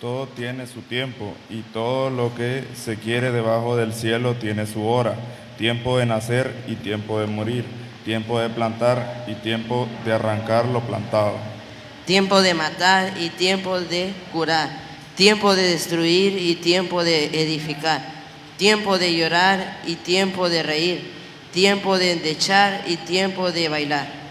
Todo tiene su tiempo, y todo lo que se quiere debajo del cielo tiene su hora. Tiempo de nacer y tiempo de morir. Tiempo de plantar y tiempo de arrancar lo plantado. Tiempo de matar y tiempo de curar. Tiempo de destruir y tiempo de edificar. Tiempo de llorar y tiempo de reír. Tiempo de endechar y tiempo de bailar.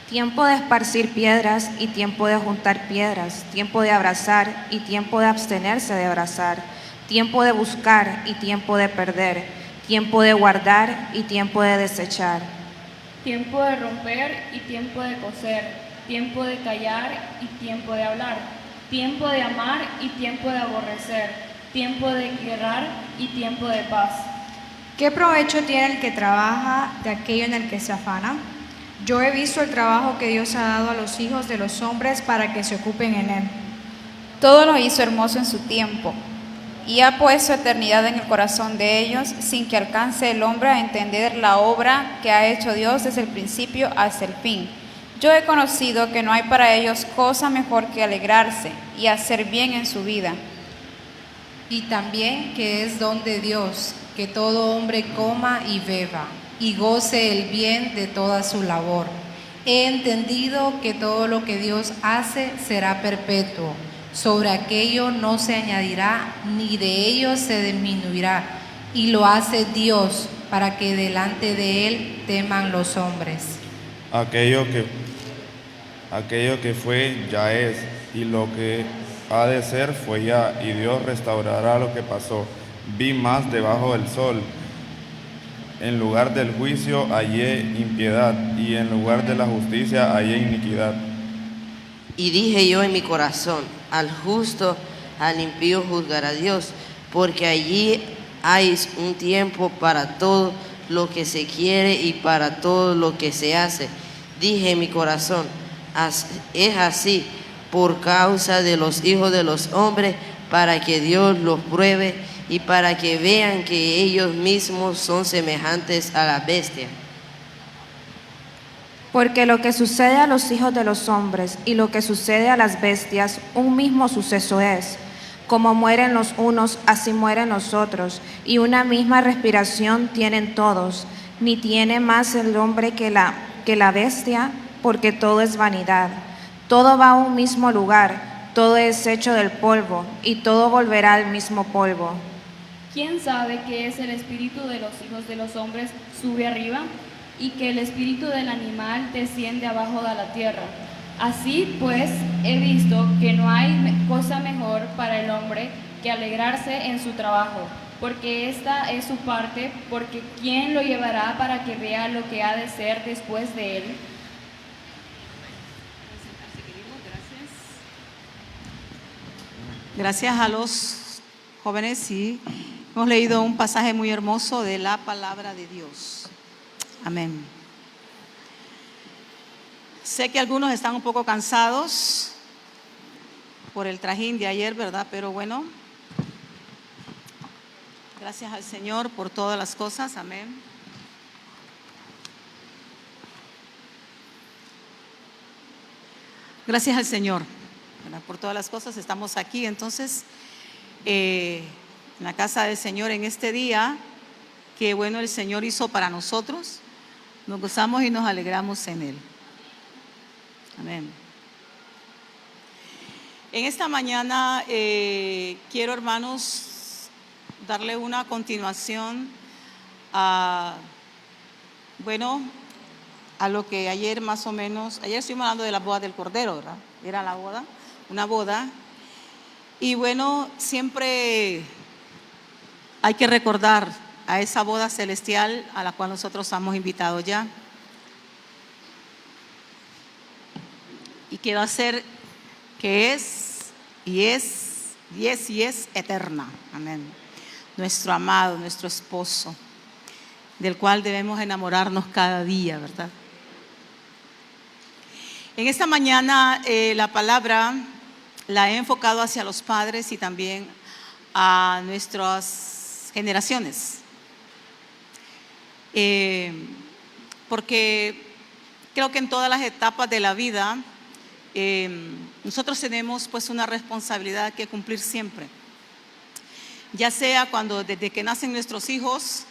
Tiempo de esparcir piedras y tiempo de juntar piedras, tiempo de abrazar y tiempo de abstenerse de abrazar, tiempo de buscar y tiempo de perder, tiempo de guardar y tiempo de desechar. Tiempo de romper y tiempo de coser, tiempo de callar y tiempo de hablar, tiempo de amar y tiempo de aborrecer, tiempo de guerrar y tiempo de paz. ¿Qué provecho tiene el que trabaja de aquello en el que se afana? Yo he visto el trabajo que Dios ha dado a los hijos de los hombres para que se ocupen en él. Todo lo hizo hermoso en su tiempo, y ha puesto eternidad en el corazón de ellos, sin que alcance el hombre a entender la obra que ha hecho Dios desde el principio hasta el fin. Yo he conocido que no hay para ellos cosa mejor que alegrarse y hacer bien en su vida. Y también que es don de Dios, que todo hombre coma y beba, y goce el bien de toda su labor. He entendido que todo lo que Dios hace será perpetuo. Sobre aquello no se añadirá, ni de ello se disminuirá. Y lo hace Dios, para que delante de Él teman los hombres. Aquello que fue, ya es, y lo que ha de ser, fue ya, y Dios restaurará lo que pasó. Vi más debajo del sol. En lugar del juicio hallé impiedad, y en lugar de la justicia hallé iniquidad. Y dije yo en mi corazón, al justo, al impío juzgará Dios, porque allí hay un tiempo para todo lo que se quiere y para todo lo que se hace. Dije en mi corazón, es así por causa de los hijos de los hombres, para que Dios los pruebe y para que vean que ellos mismos son semejantes a la bestia. Porque lo que sucede a los hijos de los hombres y lo que sucede a las bestias, un mismo suceso es. Como mueren los unos, así mueren los otros, y una misma respiración tienen todos. Ni tiene más el hombre que la bestia, porque todo es vanidad. Todo va a un mismo lugar, todo es hecho del polvo, y todo volverá al mismo polvo. ¿Quién sabe que es el espíritu de los hijos de los hombres sube arriba y que el espíritu del animal desciende abajo de la tierra? Así pues, he visto que no hay cosa mejor para el hombre que alegrarse en su trabajo, porque esta es su parte, porque ¿quién lo llevará para que vea lo que ha de ser después de él? Gracias a los jóvenes y hemos leído un pasaje muy hermoso de la palabra de Dios. Amén. Sé que algunos están un poco cansados por el trajín de ayer, ¿verdad? Pero bueno, gracias al Señor por todas las cosas. Amén. Gracias al Señor, ¿verdad? Por todas las cosas. Estamos aquí entonces en la casa del Señor en este día. Qué bueno el Señor hizo para nosotros. Nos gozamos y nos alegramos en Él. Amén. En esta mañana quiero, hermanos, darle una continuación a lo que ayer más o menos, ayer estuvimos hablando de la boda del Cordero, ¿verdad? Era la boda, una boda. Y bueno, siempre hay que recordar a esa boda celestial a la cual nosotros estamos invitados ya. Y que va a ser, que es eterna. Amén. Nuestro amado, nuestro esposo, del cual debemos enamorarnos cada día, ¿verdad? En esta mañana la palabra la he enfocado hacia los padres y también a nuestras generaciones. Porque creo que en todas las etapas de la vida nosotros tenemos pues una responsabilidad que cumplir siempre. Ya sea desde que nacen nuestros hijos,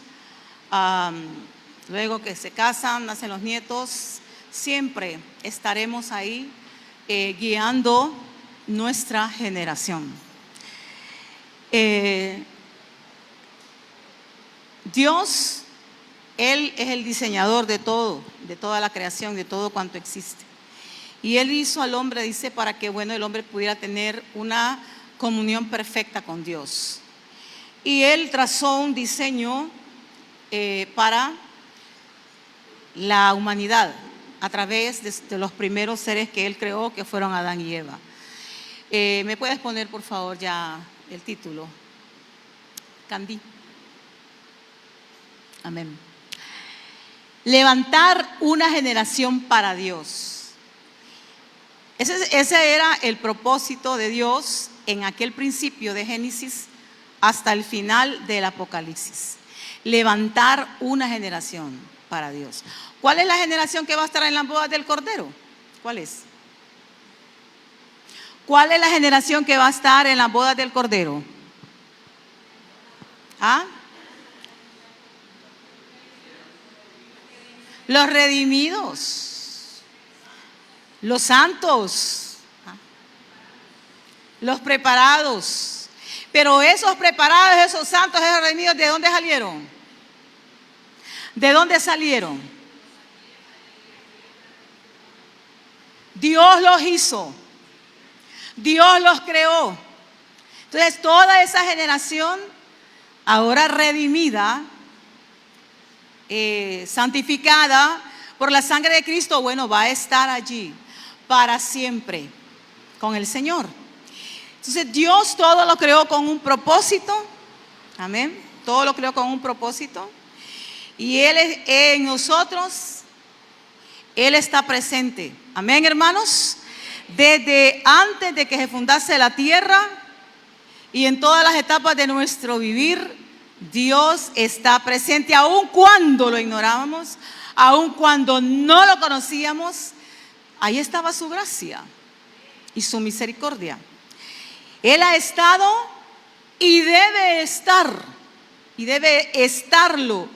luego que se casan, nacen los nietos, siempre estaremos ahí guiando nuestra generación. Dios, Él es el diseñador de todo, de toda la creación, de todo cuanto existe. Y Él hizo al hombre, dice, para que el hombre pudiera tener una comunión perfecta con Dios. Y Él trazó un diseño para la humanidad a través de los primeros seres que Él creó, que fueron Adán y Eva. ¿Me puedes poner, por favor, ya el título? Candy. Amén. Levantar una generación para Dios. Ese era el propósito de Dios en aquel principio de Génesis hasta el final del Apocalipsis. Levantar una generación para Dios. ¿Cuál es la generación que va a estar en las bodas del Cordero? ¿Cuál es? ¿Cuál es la generación que va a estar en las bodas del Cordero? ¿Ah? Los redimidos, los santos, los preparados. Pero esos preparados, esos santos, esos redimidos, ¿de dónde salieron? ¿De dónde salieron? Dios los hizo, Dios los creó. Entonces toda esa generación ahora redimida, santificada por la sangre de Cristo, va a estar allí para siempre con el Señor. Entonces Dios todo lo creó con un propósito, amén, todo lo creó con un propósito, y Él es en nosotros, Él está presente, amén, hermanos, desde antes de que se fundase la tierra y en todas las etapas de nuestro vivir. Dios está presente, aun cuando lo ignorábamos, aun cuando no lo conocíamos. Ahí estaba su gracia y su misericordia. Él ha estado y debe estarlo.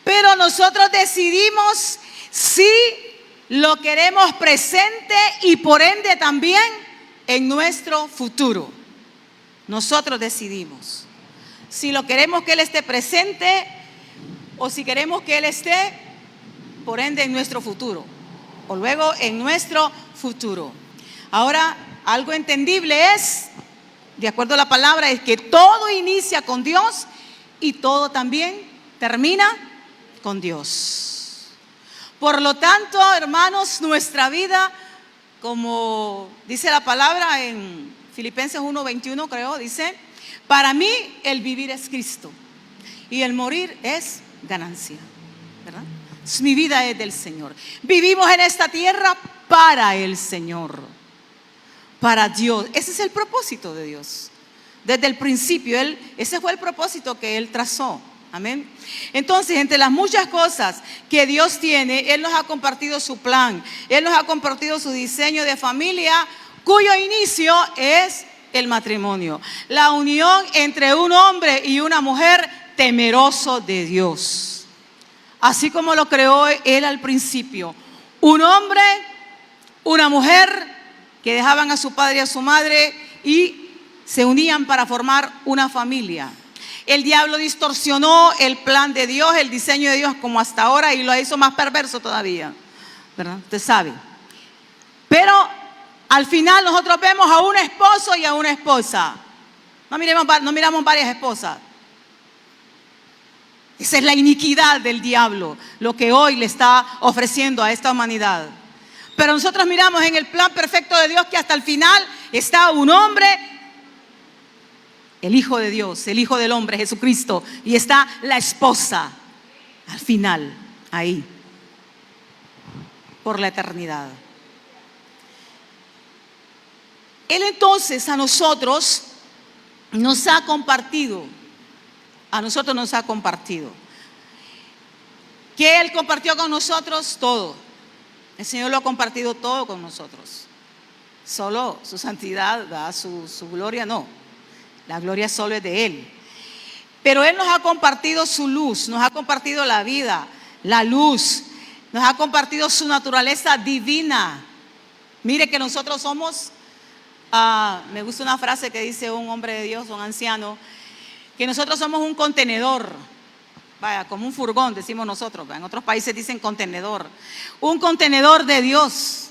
Pero nosotros decidimos si lo queremos presente y por ende también en nuestro futuro. Nosotros decidimos si lo queremos que Él esté presente o si queremos que Él esté, por ende, en nuestro futuro. O luego en nuestro futuro. Ahora, algo entendible es, de acuerdo a la palabra, es que todo inicia con Dios y todo también termina con Dios. Por lo tanto, hermanos, nuestra vida, como dice la palabra en Filipenses 1:21, creo, dice: para mí el vivir es Cristo y el morir es ganancia, ¿verdad? Mi vida es del Señor. Vivimos en esta tierra para el Señor, para Dios. Ese es el propósito de Dios. Desde el principio, ese fue el propósito que Él trazó. Amén. Entonces, entre las muchas cosas que Dios tiene, Él nos ha compartido su plan. Él nos ha compartido su diseño de familia, cuyo inicio es el matrimonio, la unión entre un hombre y una mujer temeroso de Dios, así como lo creó Él al principio. Un hombre, una mujer que dejaban a su padre y a su madre y se unían para formar una familia. El diablo distorsionó el plan de Dios, el diseño de Dios como hasta ahora, y lo hizo más perverso todavía, ¿verdad? Usted sabe. Pero al final nosotros vemos a un esposo y a una esposa. No miramos varias esposas. Esa es la iniquidad del diablo, lo que hoy le está ofreciendo a esta humanidad. Pero nosotros miramos en el plan perfecto de Dios que hasta el final está un hombre, el Hijo de Dios, el Hijo del hombre, Jesucristo, y está la esposa al final, ahí, por la eternidad. Él entonces a nosotros nos ha compartido. ¿Qué Él compartió con nosotros? Todo. El Señor lo ha compartido todo con nosotros. solo su santidad, ¿verdad? Su gloria no. La gloria solo es de Él. Pero Él nos ha compartido su luz, nos ha compartido la vida, la luz, nos ha compartido su naturaleza divina. Mire que nosotros somos, me gusta una frase que dice un hombre de Dios, un anciano, que nosotros somos un contenedor, vaya, como un furgón decimos nosotros, en otros países dicen contenedor, un contenedor de Dios.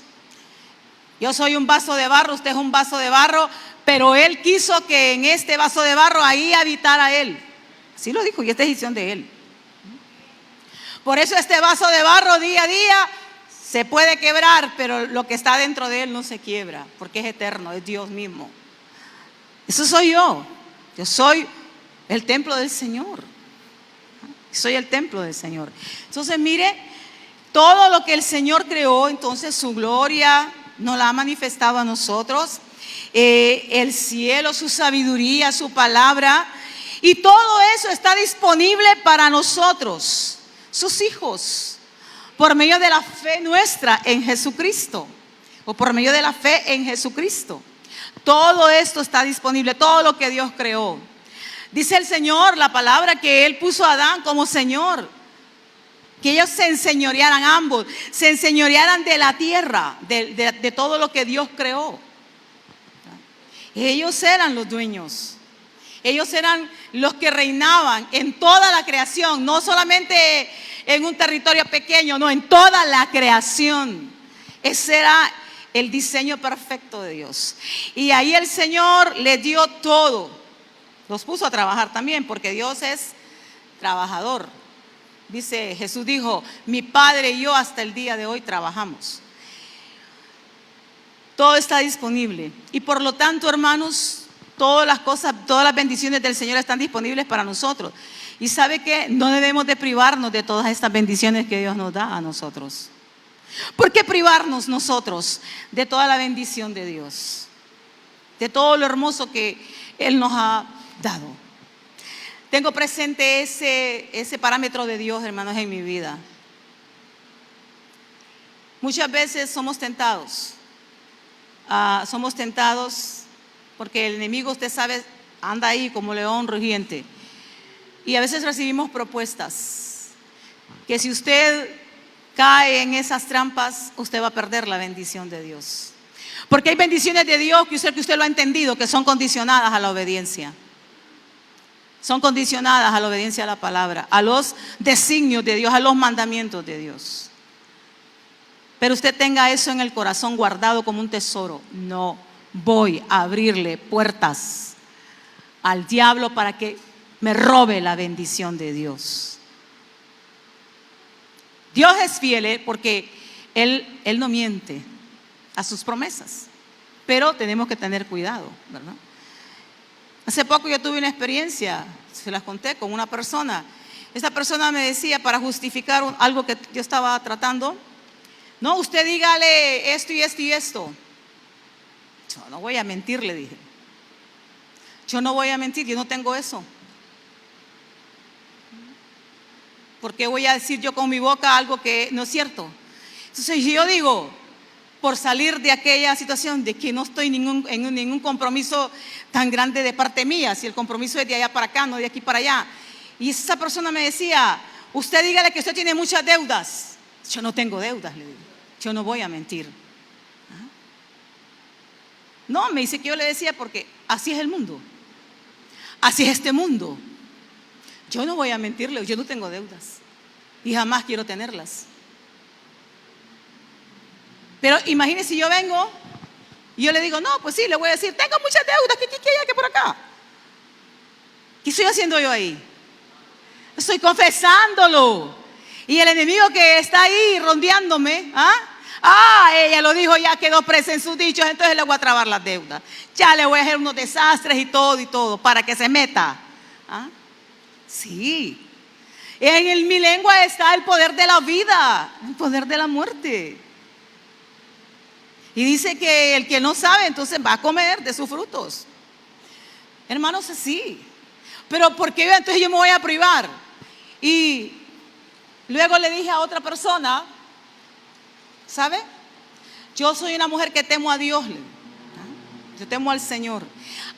Yo soy un vaso de barro, usted es un vaso de barro, pero Él quiso que en este vaso de barro ahí habitara Él. Así lo dijo, y esta es decisión de Él. Por eso este vaso de barro día a día se puede quebrar, pero lo que está dentro de Él no se quiebra, porque es eterno, es Dios mismo. Eso soy yo. Yo soy el templo del Señor. Soy el templo del Señor. Entonces mire, todo lo que el Señor creó, entonces su gloria nos la ha manifestado a nosotros. El cielo, su sabiduría, su palabra, y todo eso está disponible para nosotros, sus hijos, por medio de la fe nuestra en Jesucristo, o por medio de la fe en Jesucristo. Todo esto está disponible, todo lo que Dios creó. Dice el Señor, la palabra, que Él puso a Adán como Señor, que ellos se enseñorearan ambos, se enseñorearan de la tierra, de todo lo que Dios creó. Ellos eran los dueños, ellos eran los que reinaban en toda la creación, no solamente en un territorio pequeño, no, en toda la creación. Ese era el diseño perfecto de Dios. Y ahí el Señor les dio todo, los puso a trabajar también, porque Dios es trabajador. Dice, Jesús dijo, mi Padre y yo hasta el día de hoy trabajamos. Todo está disponible. Y por lo tanto, hermanos, todas las cosas, todas las bendiciones del Señor están disponibles para nosotros. Y sabe que no debemos de privarnos de todas estas bendiciones que Dios nos da a nosotros. ¿Por qué privarnos nosotros de toda la bendición de Dios? De todo lo hermoso que Él nos ha dado. Tengo presente ese parámetro de Dios, hermanos, en mi vida. Muchas veces somos tentados. Somos tentados porque el enemigo, usted sabe, anda ahí como león rugiente. Y a veces recibimos propuestas que si usted cae en esas trampas, usted va a perder la bendición de Dios. Porque hay bendiciones de Dios que usted lo ha entendido, que son condicionadas a la obediencia. Son condicionadas a la obediencia a la palabra, a los designios de Dios, a los mandamientos de Dios. Pero usted tenga eso en el corazón guardado como un tesoro. No voy a abrirle puertas al diablo para que me robe la bendición de Dios. Dios es fiel porque Él no miente a sus promesas, pero tenemos que tener cuidado, ¿verdad? Hace poco yo tuve una experiencia, se las conté, con una persona. Esta persona me decía, para justificar algo que yo estaba tratando, no, usted dígale esto y esto y esto. Yo no voy a mentir, le dije. Yo no voy a mentir, yo no tengo eso. ¿Por qué voy a decir yo con mi boca algo que no es cierto? Entonces yo digo, por salir de aquella situación de que no estoy en ningún compromiso tan grande de parte mía, si el compromiso es de allá para acá, no de aquí para allá. Y esa persona me decía, usted dígale que usted tiene muchas deudas. Yo no tengo deudas, le digo. Yo no voy a mentir. No, me dice que yo le decía porque así es el mundo. Así es este mundo. Yo no voy a mentirle, yo no tengo deudas. Y jamás quiero tenerlas. Pero imagínese si yo vengo y yo le digo, no, pues sí, le voy a decir, tengo muchas deudas, que allá, que por acá. ¿Qué estoy haciendo yo ahí? Estoy confesándolo. Y el enemigo que está ahí rondeándome, ella lo dijo, ya quedó presa en sus dichos, entonces le voy a trabar las deudas. Ya le voy a hacer unos desastres y todo, para que se meta. Sí. En mi lengua está el poder de la vida, el poder de la muerte. Y dice que el que no sabe, entonces va a comer de sus frutos. Hermanos, así. Pero ¿por qué entonces yo me voy a privar? Y luego le dije a otra persona, ¿sabe? Yo soy una mujer que temo a Dios. yo temo al Señor.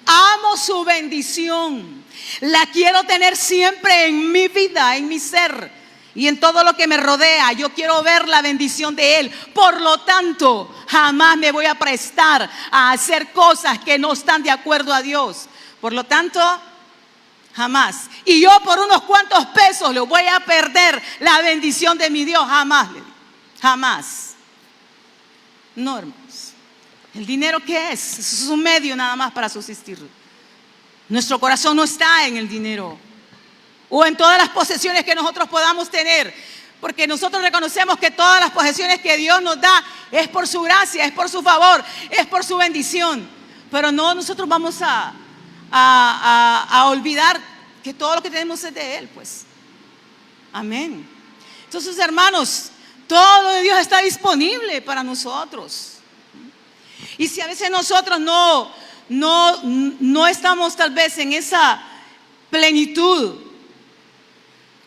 Amo su bendición. La quiero tener siempre en mi vida, en mi ser y en todo lo que me rodea. Yo quiero ver la bendición de Él. Por lo tanto, jamás me voy a prestar a hacer cosas que no están de acuerdo a Dios. Por lo tanto, jamás. Y yo por unos cuantos pesos le voy a perder la bendición de mi Dios. Jamás. Jamás. No, hermanos. ¿El dinero qué es? Es un medio nada más para subsistir. Nuestro corazón no está en el dinero o en todas las posesiones que nosotros podamos tener, porque nosotros reconocemos que todas las posesiones que Dios nos da es por su gracia, es por su favor, es por su bendición. Pero no, nosotros vamos a olvidar que todo lo que tenemos es de Él, pues. Amén. Entonces, hermanos, todo lo de Dios está disponible para nosotros. Y si a veces nosotros no estamos tal vez en esa plenitud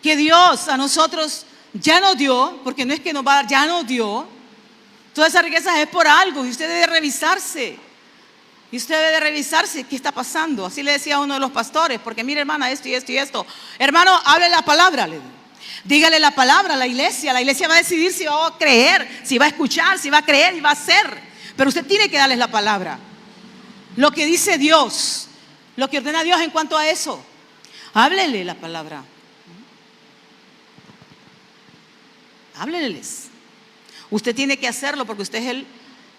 que Dios a nosotros ya nos dio, porque no es que nos va a dar, ya nos dio, todas esas riquezas es por algo y usted debe revisarse. Y usted debe revisarse qué está pasando. Así le decía a uno de los pastores, porque mire, hermana, esto y esto y esto. Hermano, hable la palabra, le digo. Dígale la palabra a la iglesia. La iglesia va a decidir si va a creer, si va a escuchar, si va a creer y va a hacer. Pero usted tiene que darles la palabra. Lo que dice Dios, lo que ordena Dios en cuanto a eso. Háblele la palabra. Hábleles. Usted tiene que hacerlo porque usted es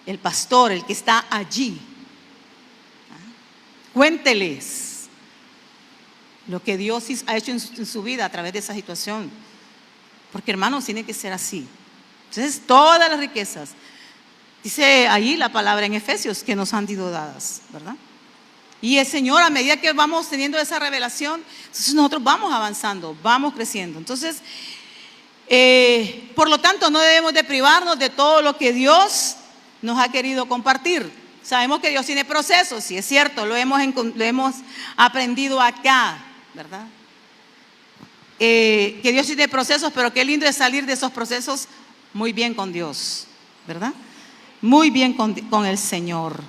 el pastor, el que está allí. Cuénteles lo que Dios ha hecho en su vida a través de esa situación. Porque, hermanos, tiene que ser así. Entonces, todas las riquezas, dice ahí la palabra en Efesios, que nos han sido dadas, ¿verdad? Y el Señor, a medida que vamos teniendo esa revelación, entonces nosotros vamos avanzando, vamos creciendo. Entonces, por lo tanto, no debemos de privarnos de todo lo que Dios nos ha querido compartir. Sabemos que Dios tiene procesos, sí es cierto, lo hemos aprendido acá, ¿verdad? Que Dios tiene procesos, pero qué lindo es salir de esos procesos muy bien con Dios, ¿verdad? Muy bien con el Señor.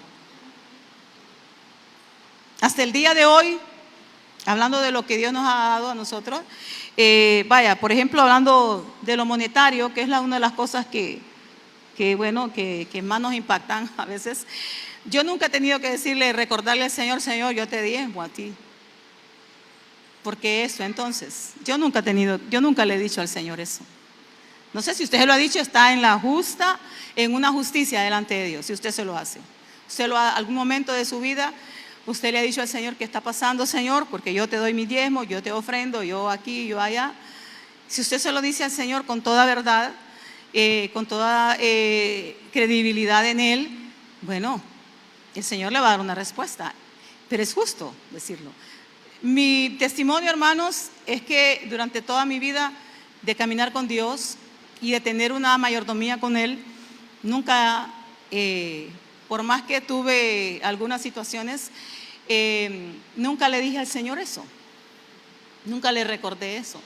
Hasta el día de hoy, hablando de lo que Dios nos ha dado a nosotros, por ejemplo, hablando de lo monetario, que es una de las cosas que más nos impactan a veces. Yo nunca he tenido que recordarle al Señor, Señor, yo te diezmo a ti. Porque eso, entonces, yo nunca le he dicho al Señor eso. No sé si usted se lo ha dicho, está en una justicia delante de Dios, si usted se lo hace. Usted algún momento de su vida, usted le ha dicho al Señor, ¿qué está pasando, Señor? Porque yo te doy mi diezmo, yo te ofrendo, yo aquí, yo allá. Si usted se lo dice al Señor con toda verdad, con toda credibilidad en Él, bueno, el Señor le va a dar una respuesta, pero es justo decirlo. Mi testimonio, hermanos, es que durante toda mi vida de caminar con Dios y de tener una mayordomía con Él, nunca, por más que tuve algunas situaciones, nunca le dije al Señor eso, nunca le recordé eso,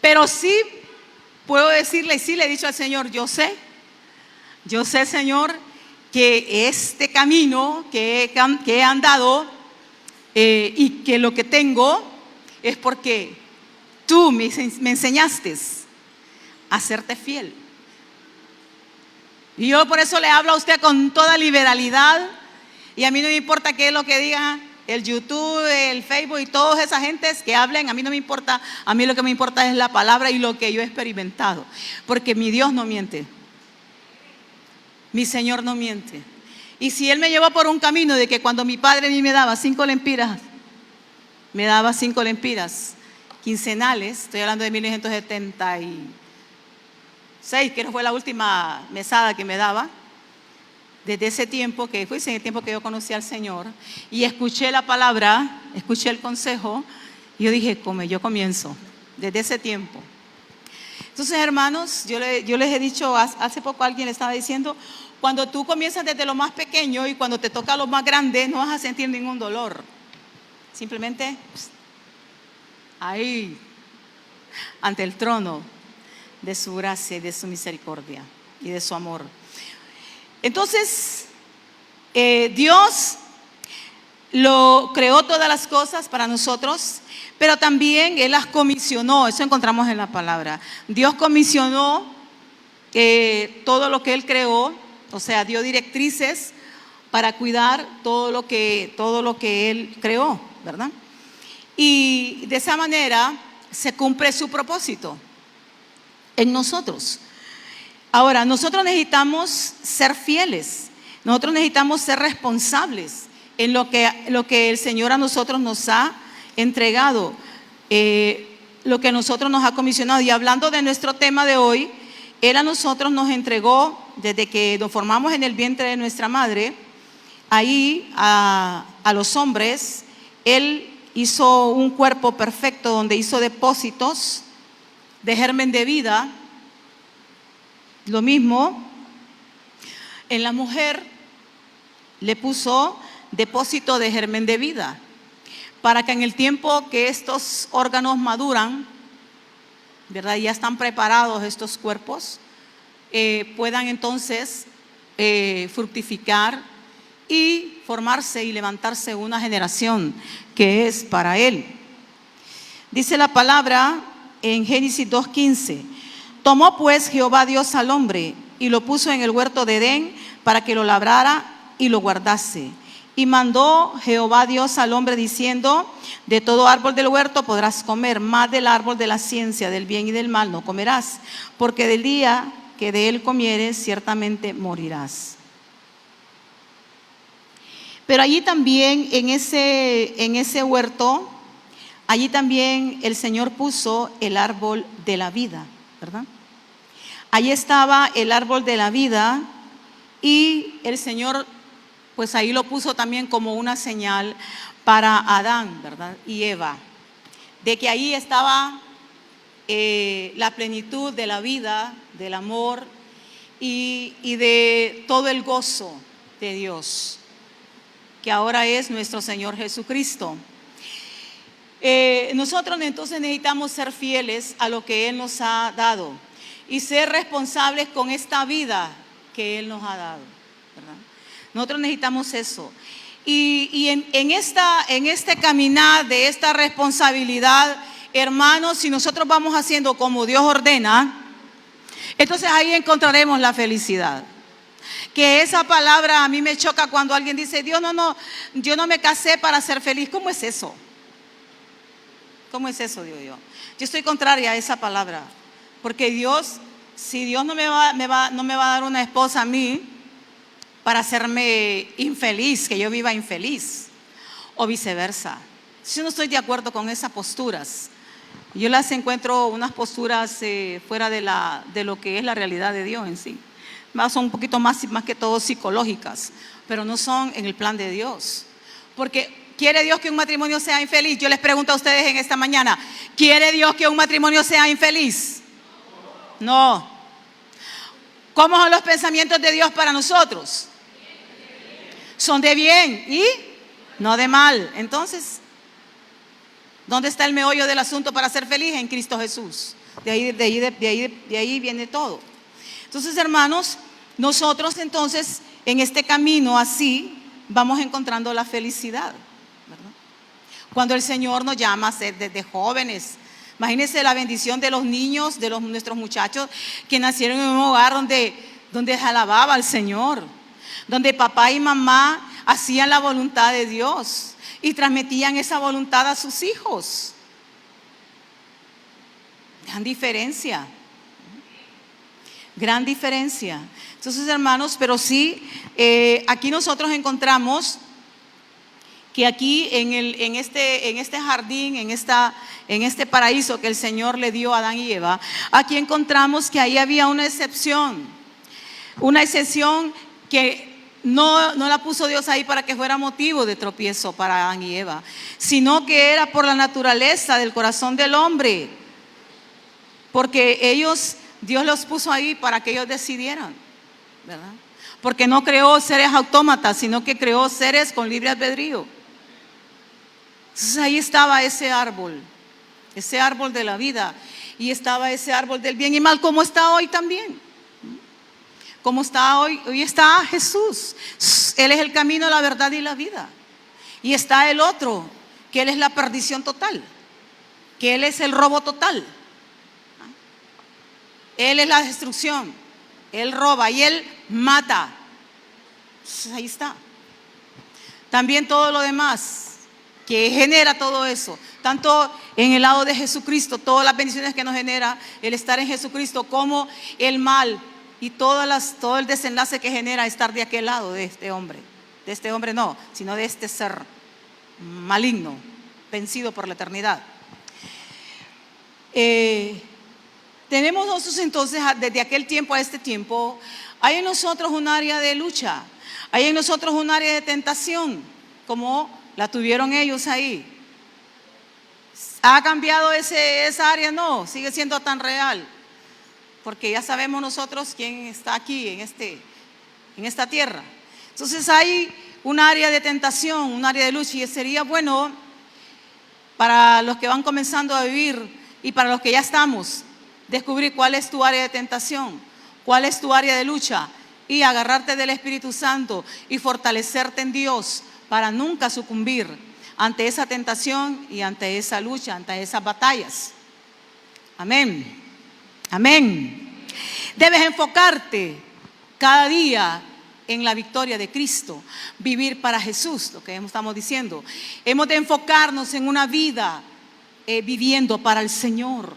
pero sí puedo decirle, sí le he dicho al Señor, yo sé, Señor, que este camino que he andado y que lo que tengo es porque tú me enseñaste a serte fiel. Y yo por eso le hablo a usted con toda liberalidad y a mí no me importa qué es lo que diga el YouTube, el Facebook y todas esas gentes que hablen, a mí no me importa, a mí lo que me importa es la palabra y lo que yo he experimentado, porque mi Dios no miente, mi Señor no miente. Y si Él me llevó por un camino de que cuando mi padre a mí me daba 5 lempiras, me daba 5 lempiras quincenales, estoy hablando de 1976, que fue la última mesada que me daba. Desde ese tiempo, que fue en el tiempo que yo conocí al Señor, y escuché la palabra, escuché el consejo, y yo dije, yo comienzo, desde ese tiempo. Entonces, hermanos, yo les he dicho, hace poco alguien le estaba diciendo, cuando tú comienzas desde lo más pequeño y cuando te toca lo más grande, no vas a sentir ningún dolor. Simplemente, ahí, ante el trono de su gracia y de su misericordia y de su amor. Entonces, Dios lo creó todas las cosas para nosotros, pero también Él las comisionó. Eso encontramos en la palabra. Dios comisionó todo lo que Él creó, o sea, dio directrices para cuidar todo lo que Él creó, ¿verdad? Y de esa manera se cumple su propósito en nosotros. Ahora, nosotros necesitamos ser fieles, nosotros necesitamos ser responsables en lo que el Señor a nosotros nos ha entregado, lo que a nosotros nos ha comisionado. Y hablando de nuestro tema de hoy, Él a nosotros nos entregó, desde que nos formamos en el vientre de nuestra madre, ahí a los hombres, Él hizo un cuerpo perfecto donde hizo depósitos de germen de vida. Lo mismo, en la mujer le puso depósito de germen de vida, para que en el tiempo que estos órganos maduran, ¿verdad? Ya están preparados estos cuerpos, puedan entonces fructificar y formarse y levantarse una generación que es para Él. Dice la palabra en Génesis 2:15: tomó pues Jehová Dios al hombre y lo puso en el huerto de Edén para que lo labrara y lo guardase. Y mandó Jehová Dios al hombre diciendo: de todo árbol del huerto podrás comer, mas del árbol de la ciencia del bien y del mal no comerás, porque del día que de él comieres ciertamente morirás. Pero allí también, en ese huerto, allí también el Señor puso el árbol de la vida, ¿verdad? Allí estaba el árbol de la vida y el Señor, pues ahí lo puso también como una señal para Adán, ¿verdad? Y Eva, de que ahí estaba la plenitud de la vida, del amor y de todo el gozo de Dios, que ahora es nuestro Señor Jesucristo. Nosotros entonces necesitamos ser fieles a lo que Él nos ha dado y ser responsables con esta vida que Él nos ha dado, ¿verdad? Nosotros necesitamos eso. Y en este caminar de esta responsabilidad, hermanos, si nosotros vamos haciendo como Dios ordena, entonces ahí encontraremos la felicidad. Que esa palabra a mí me choca cuando alguien dice: yo no me casé para ser feliz. ¿Cómo es eso? ¿Cómo es eso, digo yo? Yo estoy contraria a esa palabra, porque si Dios no me va a dar una esposa a mí para hacerme infeliz, que yo viva infeliz, o viceversa. Yo no estoy de acuerdo con esas posturas. Yo las encuentro unas posturas fuera de lo que es la realidad de Dios en sí. Son un poquito más que todo psicológicas, pero no son en el plan de Dios. Porque ¿quiere Dios que un matrimonio sea infeliz? Yo les pregunto a ustedes en esta mañana: ¿quiere Dios que un matrimonio sea infeliz? No. ¿Cómo son los pensamientos de Dios para nosotros? Son de bien y no de mal. Entonces, ¿dónde está el meollo del asunto para ser feliz? En Cristo Jesús. De ahí viene todo. Entonces, hermanos, nosotros entonces en este camino así vamos encontrando la felicidad, ¿verdad? Cuando el Señor nos llama a ser desde jóvenes, imagínense la bendición de los niños, de nuestros muchachos que nacieron en un hogar donde se alababa al Señor, donde papá y mamá hacían la voluntad de Dios y transmitían esa voluntad a sus hijos. Gran diferencia. Gran diferencia. Entonces, hermanos, pero sí, aquí nosotros encontramos que aquí en este jardín, en este paraíso que el Señor le dio a Adán y Eva, aquí encontramos que ahí había una excepción que no la puso Dios ahí para que fuera motivo de tropiezo para Adán y Eva, sino que era por la naturaleza del corazón del hombre, porque Dios los puso ahí para que ellos decidieran, ¿verdad? Porque no creó seres autómatas, sino que creó seres con libre albedrío. Entonces ahí estaba ese árbol de la vida, y estaba ese árbol del bien y mal, como está hoy también. Como está hoy está Jesús. Él es el camino, la verdad y la vida. Y está el otro, que él es la perdición total, que él es el robo total. Él es la destrucción, él roba y él mata. Entonces, ahí está. También todo lo demás que genera todo eso, tanto en el lado de Jesucristo, todas las bendiciones que nos genera el estar en Jesucristo, como el mal y todo el desenlace que genera estar de aquel lado de este hombre no, sino de este ser maligno, vencido por la eternidad. Tenemos nosotros entonces, desde aquel tiempo a este tiempo, hay en nosotros un área de lucha, hay en nosotros un área de tentación, como la tuvieron ellos ahí. ¿Ha cambiado esa área? No, sigue siendo tan real, porque ya sabemos nosotros quién está aquí en esta tierra. Entonces hay un área de tentación, un área de lucha, y sería bueno para los que van comenzando a vivir y para los que ya estamos, descubrir cuál es tu área de tentación, cuál es tu área de lucha, y agarrarte del Espíritu Santo y fortalecerte en Dios para nunca sucumbir ante esa tentación y ante esa lucha, ante esas batallas. Amén. Amén. Debes enfocarte cada día en la victoria de Cristo, vivir para Jesús, lo que estamos diciendo. Hemos de enfocarnos en una vida viviendo para el Señor,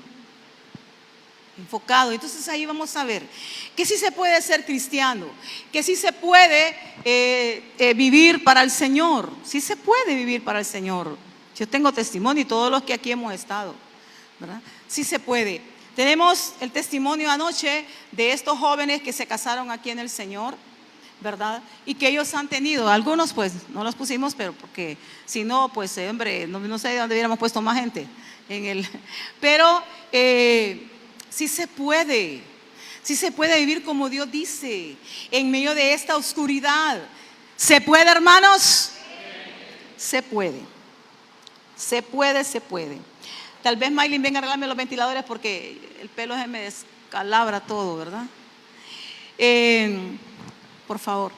enfocado. Entonces ahí vamos a ver que sí se puede ser cristiano, que sí se puede vivir para el Señor, sí se puede vivir para el Señor. Yo tengo testimonio y todos los que aquí hemos estado, ¿verdad? Sí se puede. Tenemos el testimonio anoche de estos jóvenes que se casaron aquí en el Señor, ¿verdad? Y que ellos han tenido, algunos pues no los pusimos, pero porque si no, pues hombre, no sé de dónde hubiéramos puesto más gente pero sí se puede vivir como Dios dice, en medio de esta oscuridad. ¿Se puede, hermanos? Se puede. Tal vez Maylin venga a arreglarme los ventiladores porque el pelo se me descalabra todo, ¿verdad? Por favor.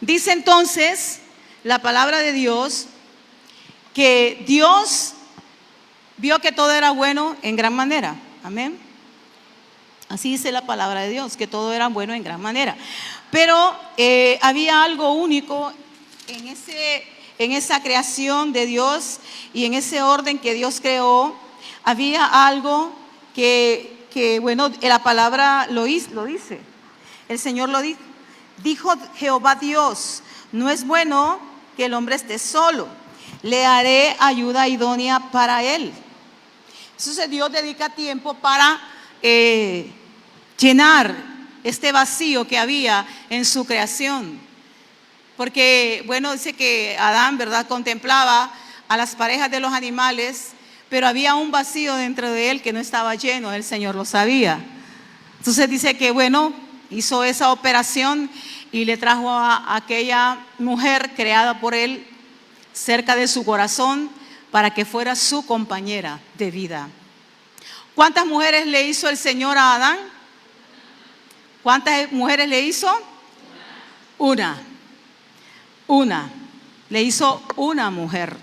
Dice entonces la palabra de Dios que Dios vio que todo era bueno en gran manera. Amén. Así dice la palabra de Dios, que todo era bueno en gran manera. Pero había algo único en esa creación de Dios y en ese orden que Dios creó. Había algo que bueno, la palabra lo dice. El Señor lo dice. Dijo Jehová Dios: no es bueno que el hombre esté solo, le haré ayuda idónea para él. Entonces Dios dedica tiempo para llenar este vacío que había en su creación. Porque, bueno, dice que Adán, ¿verdad?, contemplaba a las parejas de los animales, pero había un vacío dentro de él que no estaba lleno, el Señor lo sabía. Entonces dice que, bueno, hizo esa operación y le trajo a aquella mujer creada por él cerca de su corazón para que fuera su compañera de vida. ¿Cuántas mujeres le hizo el Señor a Adán? ¿Cuántas mujeres le hizo? Una. Le hizo una mujer,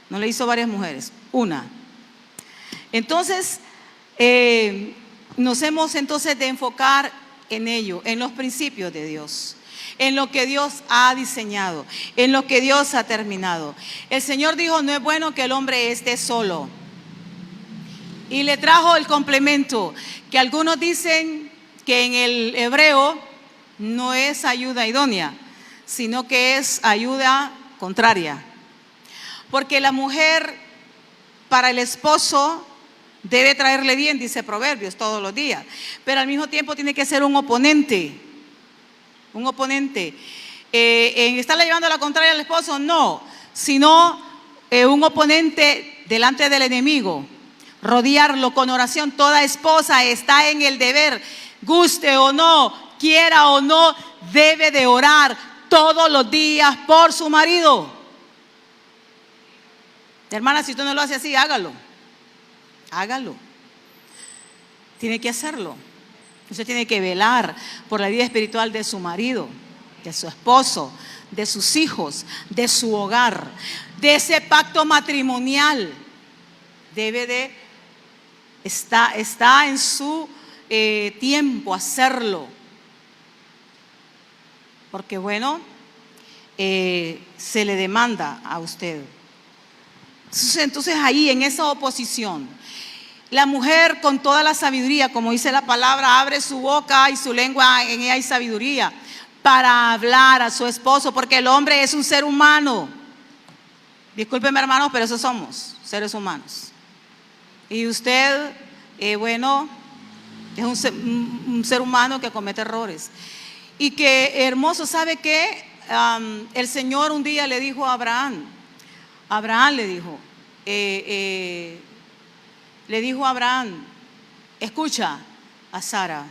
no le hizo varias mujeres, una. Entonces, nos hemos entonces de enfocar en ello, en los principios de Dios, en lo que Dios ha diseñado, en lo que Dios ha terminado. El Señor dijo: no es bueno que el hombre esté solo. Y le trajo el complemento, que algunos dicen que en el hebreo no es ayuda idónea, sino que es ayuda contraria. Porque la mujer para el esposo debe traerle bien, dice Proverbios, todos los días, pero al mismo tiempo tiene que ser un oponente. ¿En estarle llevando la contraria al esposo? No, sino un oponente delante del enemigo. Rodearlo con oración. Toda esposa está en el deber, guste o no, quiera o no, debe de orar todos los días por su marido. Hermana, si usted no lo hace así, hágalo. Tiene que hacerlo. Usted tiene que velar por la vida espiritual de su marido, de su esposo, de sus hijos, de su hogar. de ese pacto matrimonial. Debe de, está en su tiempo hacerlo. Porque bueno, se le demanda a usted. Entonces ahí en esa oposición, la mujer con toda la sabiduría, como dice la palabra, abre su boca y su lengua, en ella hay sabiduría para hablar a su esposo, porque el hombre es un ser humano. Discúlpenme, hermanos, pero esos somos seres humanos. Y usted, bueno, es un ser humano que comete errores. Y que hermoso, ¿sabe qué? El Señor un día le dijo a Abraham le dijo a Abraham, escucha a Sara,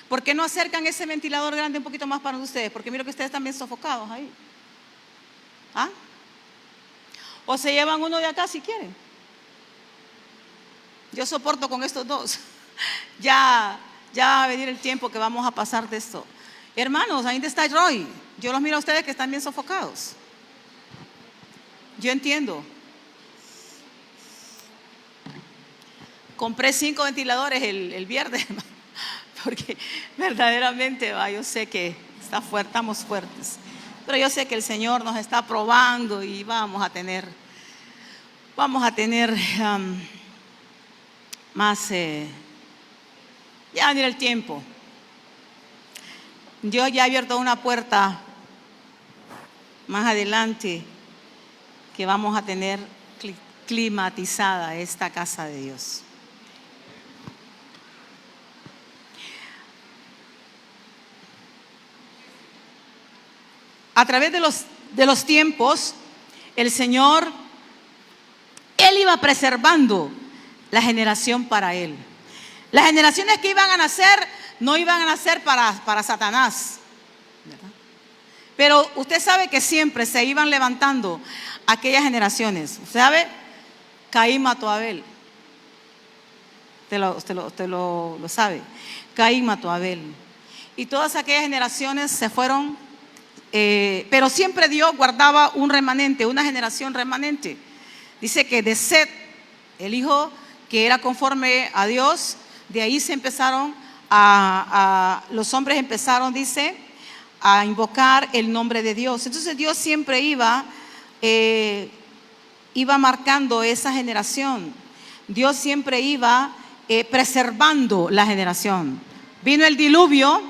¿por qué no acercan ese ventilador grande un poquito más para ustedes? Porque miro que ustedes están bien sofocados ahí. ¿Ah? O se llevan uno de acá si quieren. Yo soporto con estos dos. Ya va a venir el tiempo que vamos a pasar de esto. Hermanos, ahí está Roy. Yo los miro a ustedes que están bien sofocados. Yo entiendo. Compré 5 ventiladores el viernes, porque verdaderamente yo sé que estamos fuertes. Pero yo sé que el Señor nos está probando y vamos a tener más, ya va a venir el tiempo. Dios ya ha abierto una puerta más adelante que vamos a tener climatizada esta casa de Dios. A través de los tiempos, el Señor, Él iba preservando la generación para Él. Las generaciones que iban a nacer no iban a nacer para Satanás, ¿verdad? Pero usted sabe que siempre se iban levantando aquellas generaciones. ¿Sabe? Caín mató a Abel. Usted lo sabe. Caín mató a Abel. Y todas aquellas generaciones se fueron, pero siempre Dios guardaba un remanente, una generación remanente. Dice que de Set, el hijo que era conforme a Dios, de ahí se empezaron los hombres empezaron, dice, a invocar el nombre de Dios. Entonces Dios siempre iba marcando esa generación. Dios siempre iba preservando la generación. Vino el diluvio.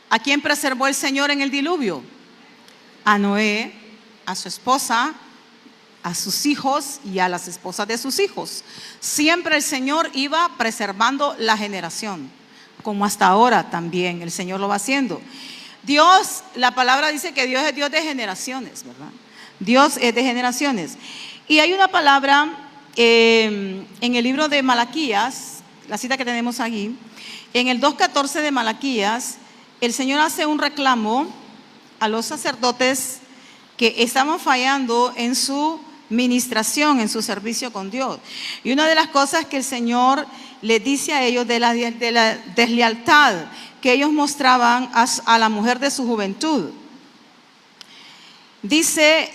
¿A quién preservó el Señor en el diluvio? A Noé, a su esposa, a sus hijos y a las esposas de sus hijos. Siempre el Señor iba preservando la generación, como hasta ahora también el Señor lo va haciendo. Dios, la palabra dice que Dios es Dios de generaciones, ¿verdad? Dios es de generaciones. Y hay una palabra en el libro de Malaquías, la cita que tenemos aquí, en el 2:14 de Malaquías, el Señor hace un reclamo a los sacerdotes que estaban fallando en su ministración, en su servicio con Dios. Y una de las cosas que el Señor les dice a ellos de la deslealtad que ellos mostraban a la mujer de su juventud. Dice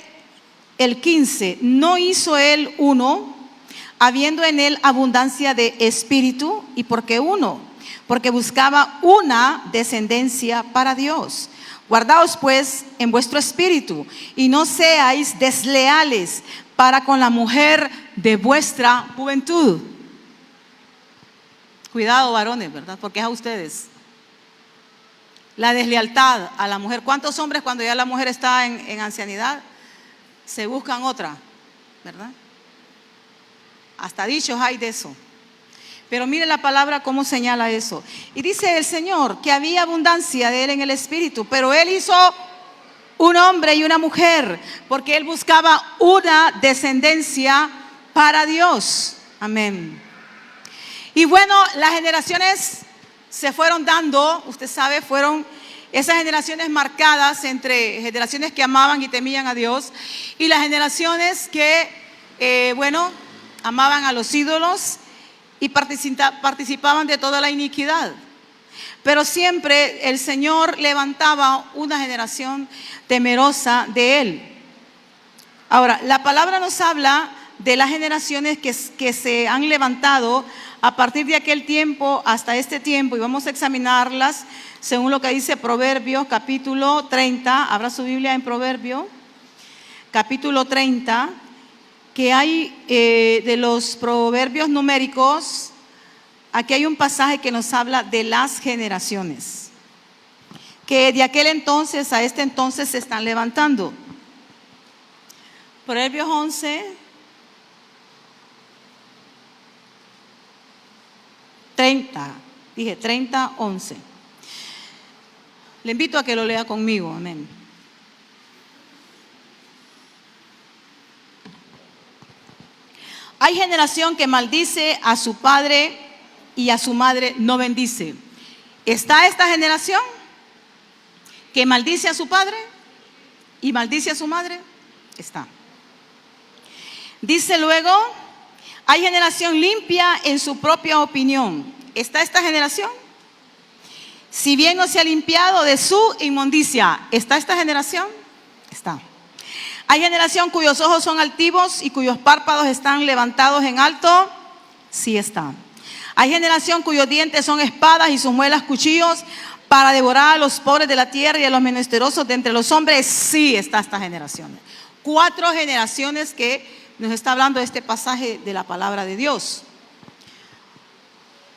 el 15, ¿no hizo él uno, habiendo en él abundancia de espíritu? ¿Y por qué uno? Porque buscaba una descendencia para Dios. Guardaos pues en vuestro espíritu y no seáis desleales para con la mujer de vuestra juventud. Cuidado, varones, ¿verdad? Porque es a ustedes. La deslealtad a la mujer. ¿Cuántos hombres cuando ya la mujer está en ancianidad se buscan otra, ¿verdad? Hasta dichos hay de eso. Pero mire la palabra cómo señala eso. Y dice el Señor que había abundancia de él en el espíritu, pero él hizo un hombre y una mujer, porque él buscaba una descendencia para Dios. Amén. Y bueno, las generaciones se fueron dando, usted sabe, fueron esas generaciones marcadas entre generaciones que amaban y temían a Dios y las generaciones que, amaban a los ídolos y participaban de toda la iniquidad. Pero siempre el Señor levantaba una generación temerosa de Él. Ahora, la palabra nos habla de las generaciones que se han levantado a partir de aquel tiempo hasta este tiempo, y vamos a examinarlas según lo que dice Proverbios capítulo 30. Abra su Biblia en Proverbios capítulo 30, que hay de los proverbios numéricos. Aquí hay un pasaje que nos habla de las generaciones, que de aquel entonces a este entonces se están levantando. Proverbios 11, 30, dije 30, 11. Le invito a que lo lea conmigo, amén. Hay generación que maldice a su padre y a su madre no bendice. ¿Está esta generación que maldice a su padre y maldice a su madre? Está. Dice luego, hay generación limpia en su propia opinión. ¿Está esta generación? Si bien no se ha limpiado de su inmundicia, ¿está esta generación? Está. Hay generación cuyos ojos son altivos y cuyos párpados están levantados en alto. Sí está. Hay generación cuyos dientes son espadas y sus muelas cuchillos para devorar a los pobres de la tierra y a los menesterosos de entre los hombres. Sí está esta generación. 4 generaciones que nos está hablando este pasaje de la palabra de Dios.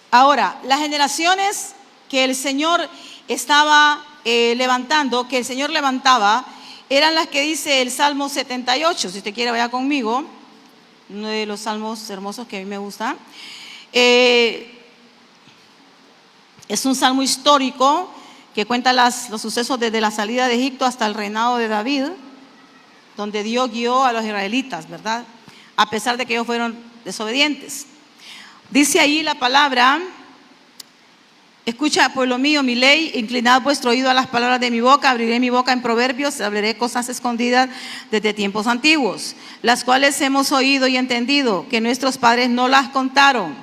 Ahora, las generaciones que el Señor estaba levantando, que el Señor levantaba, eran las que dice el Salmo 78. Si usted quiere, vaya conmigo. Uno de los salmos hermosos que a mí me gusta. Es un salmo histórico que cuenta los sucesos desde la salida de Egipto hasta el reinado de David, donde Dios guió a los israelitas, ¿verdad? A pesar de que ellos fueron desobedientes. Dice ahí la palabra: escucha, pueblo mío, mi ley, inclinad vuestro oído a las palabras de mi boca, abriré mi boca en proverbios, hablaré cosas escondidas desde tiempos antiguos, las cuales hemos oído y entendido, que nuestros padres no las contaron,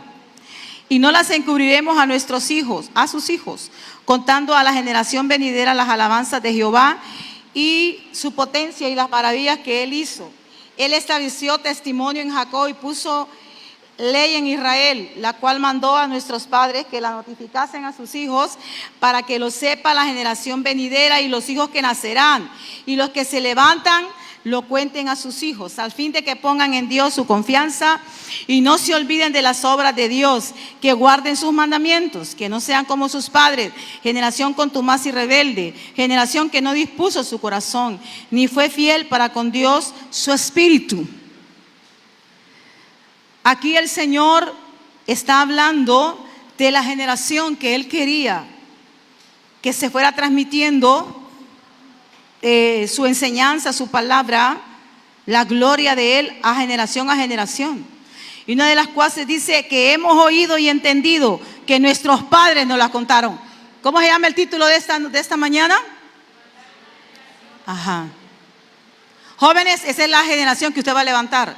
y no las encubriremos a nuestros hijos, a sus hijos, contando a la generación venidera las alabanzas de Jehová y su potencia y las maravillas que Él hizo. Él estableció testimonio en Jacob y puso ley en Israel, la cual mandó a nuestros padres que la notificasen a sus hijos, para que lo sepa la generación venidera y los hijos que nacerán, y los que se levantan lo cuenten a sus hijos, al fin de que pongan en Dios su confianza y no se olviden de las obras de Dios, que guarden sus mandamientos, que no sean como sus padres, generación contumaz y rebelde, generación que no dispuso su corazón, ni fue fiel para con Dios su espíritu. Aquí el Señor está hablando de la generación que Él quería que se fuera transmitiendo su enseñanza, su palabra, la gloria de Él a generación. Y una de las cuales dice que hemos oído y entendido, que nuestros padres nos la contaron. ¿Cómo se llama el título de esta mañana? Ajá. Jóvenes, esa es la generación que usted va a levantar.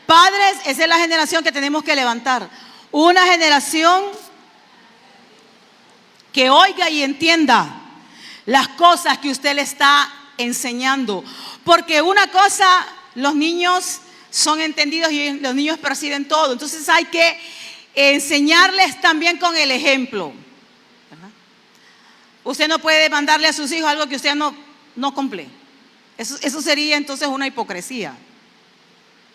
Padres, esa es la generación que tenemos que levantar. Una generación que oiga y entienda las cosas que usted le está enseñando. Porque una cosa, los niños son entendidos y los niños perciben todo. Entonces hay que enseñarles también con el ejemplo, ¿verdad? Usted no puede mandarle a sus hijos algo que usted no cumple. Eso sería entonces una hipocresía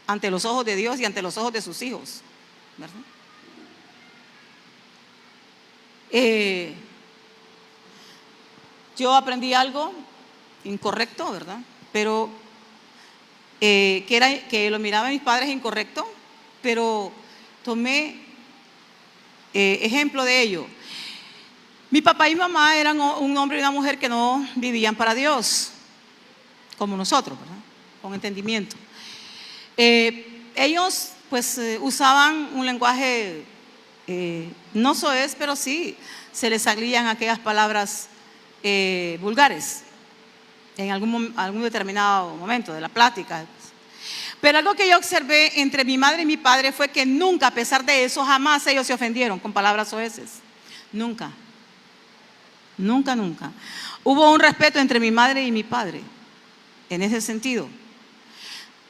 ante los ojos de Dios y ante los ojos de sus hijos, ¿verdad? Yo aprendí algo incorrecto, ¿verdad? Pero que lo miraban mis padres incorrecto, pero tomé ejemplo de ello. Mi papá y mi mamá eran un hombre y una mujer que no vivían para Dios, como nosotros, ¿verdad? Con entendimiento. Ellos pues usaban un lenguaje no soez, pero sí se les salían aquellas palabras vulgares en algún determinado momento de la plática. Pero algo que yo observé entre mi madre y mi padre fue que nunca, a pesar de eso, jamás ellos se ofendieron con palabras soeces. Nunca. Nunca, nunca. Hubo un respeto entre mi madre y mi padre, en ese sentido.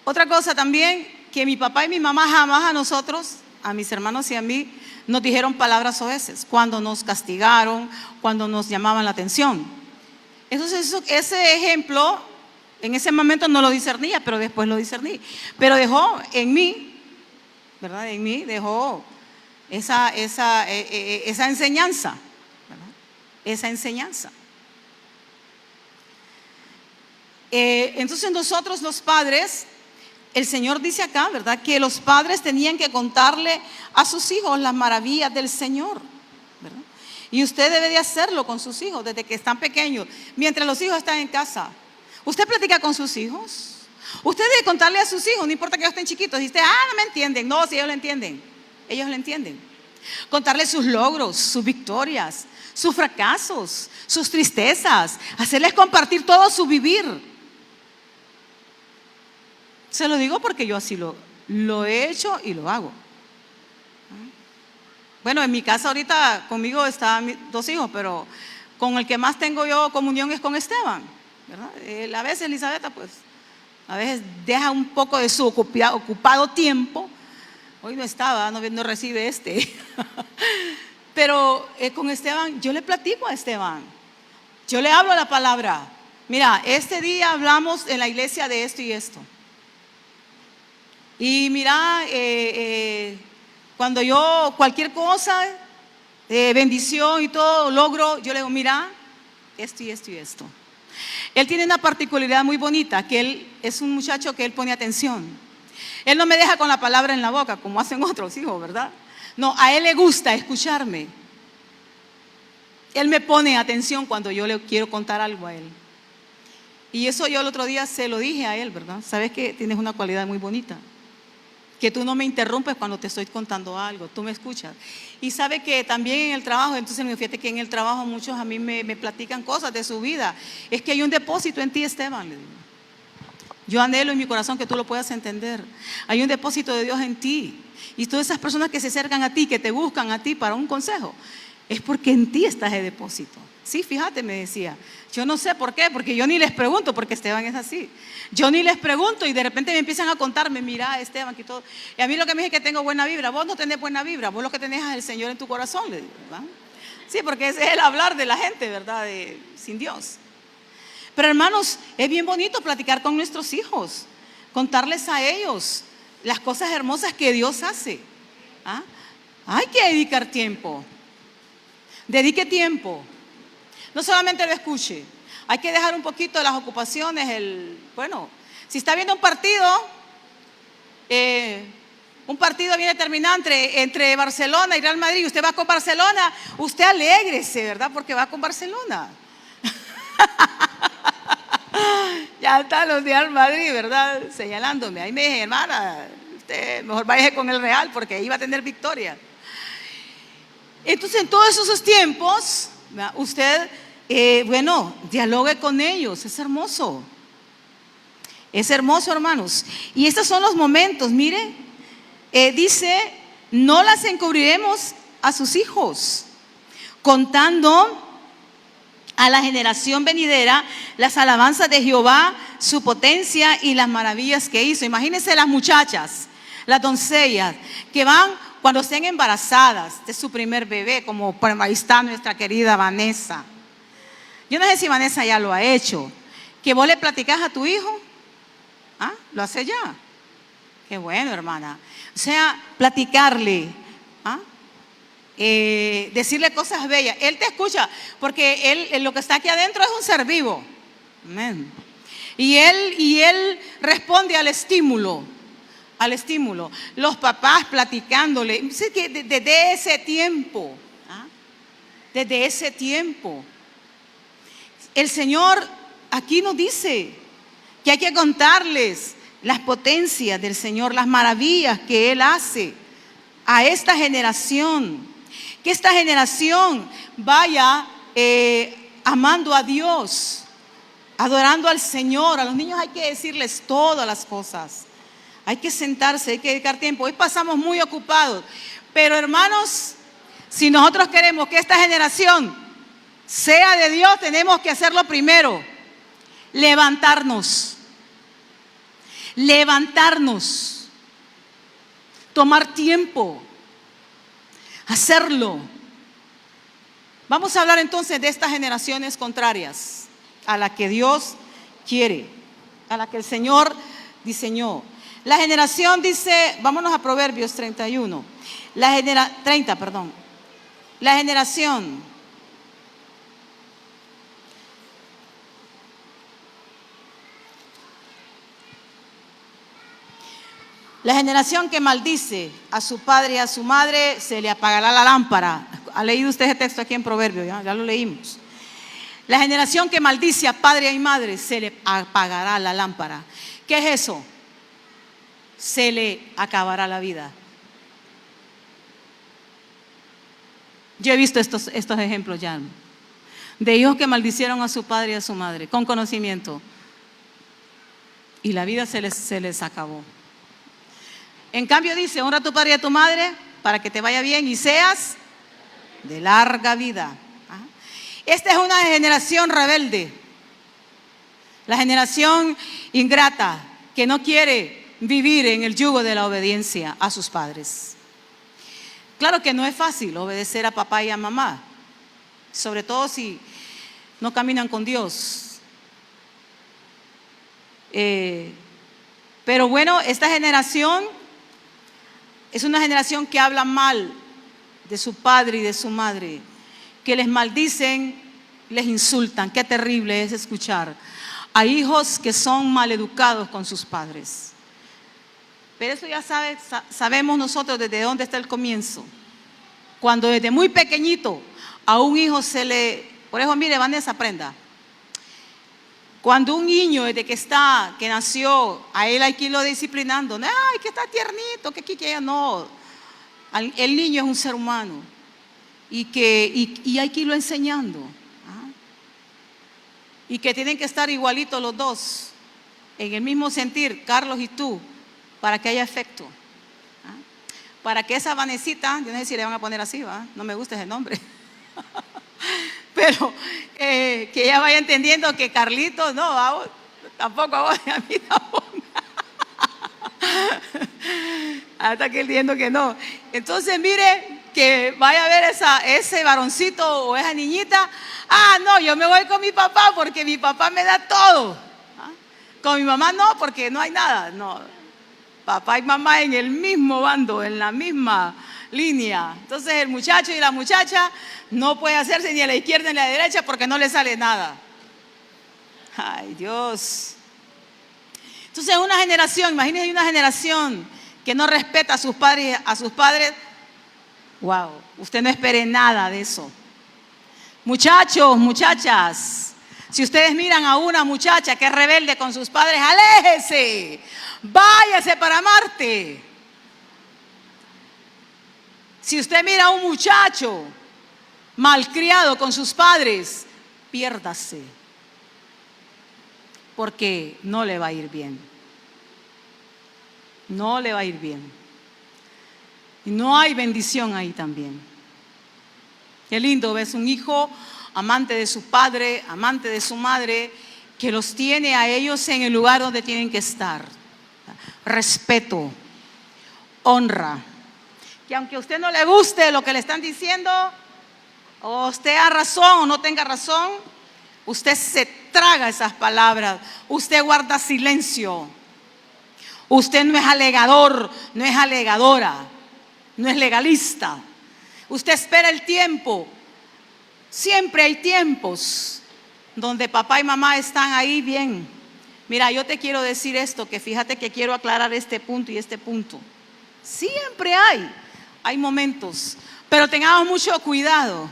Otra cosa también, que mi papá y mi mamá jamás a nosotros, a mis hermanos y a mí, nos dijeron palabras soeces cuando nos castigaron, cuando nos llamaban la atención. Entonces ese ejemplo, en ese momento no lo discernía, pero después lo discerní. Pero dejó en mí, ¿verdad? En mí dejó esa enseñanza, ¿verdad? Esa enseñanza. Entonces nosotros los padres, el Señor dice acá, ¿verdad?, que los padres tenían que contarle a sus hijos las maravillas del Señor, ¿verdad? Y usted debe de hacerlo con sus hijos desde que están pequeños, mientras los hijos están en casa. Usted platica con sus hijos. Usted debe contarle a sus hijos, no importa que ellos estén chiquitos. Y usted, no me entienden. No, si ellos lo entienden. Ellos lo entienden. Contarles sus logros, sus victorias, sus fracasos, sus tristezas. Hacerles compartir todo su vivir. Se lo digo porque yo así lo he hecho y lo hago. Bueno, en mi casa ahorita conmigo están mis 2 hijos, pero con el que más tengo yo comunión es con Esteban, ¿verdad? A veces Elizabeth, pues, a veces deja un poco de su ocupado tiempo. Hoy no estaba, no recibe pero con Esteban, yo le platico a Esteban. Yo le hablo la palabra. Mira, este día hablamos en la iglesia de esto y esto. Y mira, cuando yo cualquier cosa, bendición y todo logro, yo le digo, mira, esto y esto y esto. Él tiene una particularidad muy bonita, que él es un muchacho que él pone atención. Él no me deja con la palabra en la boca, como hacen otros hijos, ¿verdad? No, a él le gusta escucharme. Él me pone atención cuando yo le quiero contar algo a él. Y eso yo el otro día se lo dije a él, ¿verdad? Sabes que tienes una cualidad muy bonita, que tú no me interrumpes cuando te estoy contando algo, tú me escuchas. Y sabe que también en el trabajo, entonces me fíjate que en el trabajo muchos a mí me platican cosas de su vida. Es que hay un depósito en ti, Esteban, le digo. Yo anhelo en mi corazón que tú lo puedas entender. Hay un depósito de Dios en ti. Y todas esas personas que se acercan a ti, que te buscan a ti para un consejo, es porque en ti está ese depósito. Sí, fíjate, me decía. Yo no sé por qué, porque yo ni les pregunto, porque Esteban es así. Yo ni les pregunto y de repente me empiezan a contarme, mira, Esteban, que todo. Y a mí lo que me dice es que tengo buena vibra. Vos no tenés buena vibra, vos lo que tenés es el Señor en tu corazón, le digo, ¿verdad? Sí, porque ese es el hablar de la gente, ¿verdad? Sin Dios. Pero hermanos, es bien bonito platicar con nuestros hijos, contarles a ellos las cosas hermosas que Dios hace. ¿Ah? Hay que dedicar tiempo. Dedique tiempo. No solamente lo escuche. Hay que dejar un poquito de las ocupaciones. Bueno, si está viendo un partido viene terminante entre Barcelona y Real Madrid, y usted va con Barcelona, usted alégrese, ¿verdad? Porque va con Barcelona. Ya están los de Real Madrid, ¿verdad? Señalándome. Ahí me dije, hermana, usted mejor vaya con el Real porque ahí va a tener victoria. Entonces, en todos esos tiempos, usted, dialogue con ellos. Es hermoso. Es hermoso, hermanos. Y estos son los momentos, mire. Dice, no las encubriremos a sus hijos, contando a la generación venidera las alabanzas de Jehová, su potencia y las maravillas que hizo. Imagínense las muchachas, las doncellas, que van cuando estén embarazadas de su primer bebé, como ahí está nuestra querida Vanessa. Yo no sé si Vanessa ya lo ha hecho, que vos le platicás a tu hijo. ¿Lo hace ya? Qué bueno, hermana. O sea, platicarle, decirle cosas bellas. Él te escucha, porque él lo que está aquí adentro es un ser vivo. Amén. Y él responde al estímulo. Los papás platicándole. Sé que desde ese tiempo, el Señor aquí nos dice que hay que contarles las potencias del Señor, las maravillas que Él hace a esta generación. Que esta generación vaya amando a Dios, adorando al Señor. A los niños hay que decirles todas las cosas. Hay que sentarse, hay que dedicar tiempo. Hoy pasamos muy ocupados. Pero hermanos, si nosotros queremos que esta generación sea de Dios, tenemos que hacerlo primero. Levantarnos. Levantarnos. Tomar tiempo. Hacerlo. Vamos a hablar entonces de estas generaciones contrarias a la que Dios quiere, a la que el Señor diseñó. La generación dice, vámonos a Proverbios 31. 30, perdón. La generación que maldice a su padre y a su madre, se le apagará la lámpara. ¿Ha leído usted ese texto aquí en Proverbios? Ya lo leímos. La generación que maldice a padre y madre, se le apagará la lámpara. ¿Qué es eso? Se le acabará la vida. Yo he visto estos ejemplos ya, de hijos que maldicieron a su padre y a su madre, con conocimiento. Y la vida se les acabó. En cambio dice, honra a tu padre y a tu madre para que te vaya bien y seas de larga vida. Esta es una generación rebelde, la generación ingrata que no quiere vivir en el yugo de la obediencia a sus padres. Claro que no es fácil obedecer a papá y a mamá, sobre todo si no caminan con Dios. Pero bueno, esta generación es una generación que habla mal de su padre y de su madre, que les maldicen, les insultan. Qué terrible es escuchar a hijos que son maleducados con sus padres. Pero eso ya sabemos nosotros desde dónde está el comienzo. Cuando desde muy pequeñito a un hijo por eso mire, Vanessa, aprenda. Cuando un niño desde que nació, a él hay que irlo disciplinando. Ay, que está tiernito, que no. El niño es un ser humano y hay que irlo enseñando. Y que tienen que estar igualitos los dos, en el mismo sentir, Carlos y tú, para que haya efecto. Para que esa Vanesita, yo no sé si le van a poner así, ¿va? No me gusta ese nombre. Pero que ella vaya entendiendo que Carlitos, no, tampoco a mí tampoco. Hasta que él diciendo que no. Entonces mire, que vaya a ver ese varoncito o esa niñita. No, yo me voy con mi papá porque mi papá me da todo. Con mi mamá no, porque no hay nada. No, papá y mamá en el mismo bando, en la misma línea. Entonces el muchacho y la muchacha no puede hacerse ni a la izquierda ni a la derecha porque no le sale nada. Ay, Dios. Entonces una generación, imagínense una generación que no respeta a sus padres. Wow, usted no espere nada de eso. Muchachos, muchachas, si ustedes miran a una muchacha que es rebelde con sus padres, aléjese, váyase para Marte. Si usted mira a un muchacho malcriado con sus padres, piérdase, porque no le va a ir bien. No le va a ir bien. Y no hay bendición ahí también. Qué lindo ves un hijo amante de su padre, amante de su madre, que los tiene a ellos en el lugar donde tienen que estar. Respeto, honra. Que aunque a usted no le guste lo que le están diciendo, o usted tenga razón o no tenga razón, usted se traga esas palabras, usted guarda silencio. Usted no es alegador, no es alegadora, no es legalista. Usted espera el tiempo. Siempre hay tiempos donde papá y mamá están ahí bien. Mira, yo te quiero decir esto, que fíjate que quiero aclarar este punto y este punto. Siempre hay momentos, pero tengamos mucho cuidado.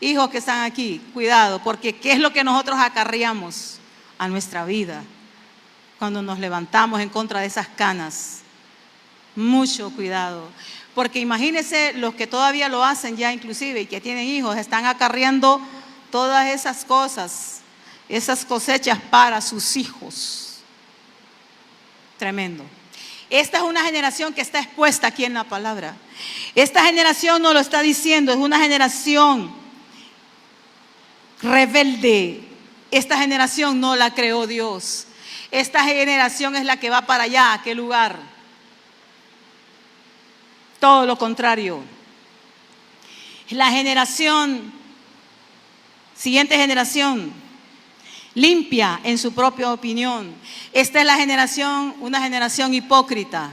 Hijos que están aquí, cuidado, porque ¿qué es lo que nosotros acarreamos a nuestra vida cuando nos levantamos en contra de esas canas? Mucho cuidado, porque imagínense los que todavía lo hacen ya inclusive y que tienen hijos, están acarreando todas esas cosas, esas cosechas para sus hijos. Tremendo. Esta es una generación que está expuesta aquí en la palabra. Esta generación no lo está diciendo, es una generación rebelde. Esta generación no la creó Dios. Esta generación es la que va para allá, ¿a qué lugar? Todo lo contrario. La siguiente generación, limpia en su propia opinión. Esta es la generación, una generación hipócrita.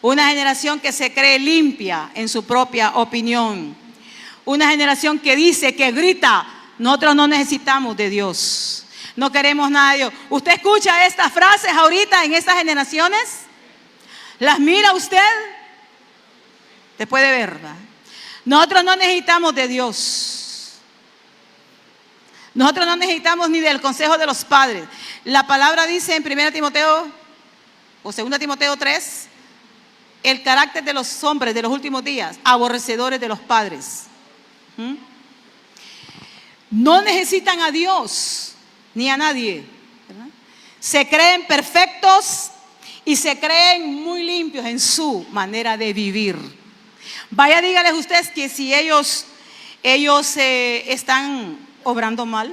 Una generación que se cree limpia en su propia opinión. Una generación que dice, que grita, nosotros no necesitamos de Dios. No queremos nada de Dios. ¿Usted escucha estas frases ahorita en estas generaciones? ¿Las mira usted? Te puede ver, ¿verdad? Nosotros no necesitamos de Dios. Nosotros no necesitamos ni del consejo de los padres. La palabra dice en 1 Timoteo o 2 Timoteo 3, el carácter de los hombres de los últimos días, aborrecedores de los padres. No necesitan a Dios ni a nadie, ¿verdad? Se creen perfectos y se creen muy limpios en su manera de vivir. Vaya, dígales ustedes que si ellos están obrando mal.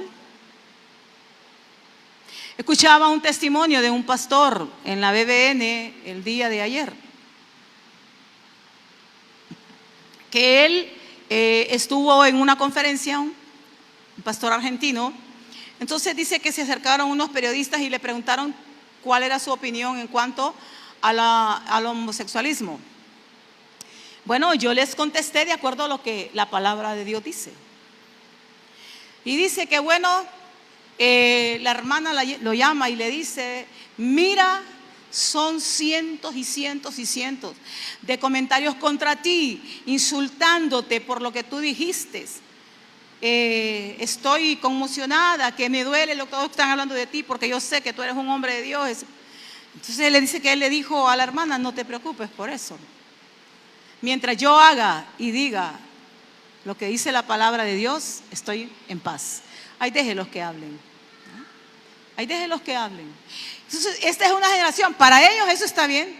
Escuchaba un testimonio de un pastor en la BBN el día de ayer, que él estuvo en una conferencia, un pastor argentino. Entonces dice que se acercaron unos periodistas y le preguntaron cuál era su opinión en cuanto al homosexualismo. Bueno, yo les contesté de acuerdo a lo que la palabra de Dios dice. Y dice que bueno, la hermana lo llama y le dice, mira, son cientos y cientos y cientos de comentarios contra ti, insultándote por lo que tú dijiste. Estoy conmocionada, que me duele lo que todos están hablando de ti, porque yo sé que tú eres un hombre de Dios. Entonces él le dice que él le dijo a la hermana, no te preocupes por eso. Mientras yo haga y diga lo que dice la palabra de Dios, estoy en paz. Ahí déjenlos que hablen. Ahí déjenlos que hablen. Entonces, esta es una generación, para ellos eso está bien.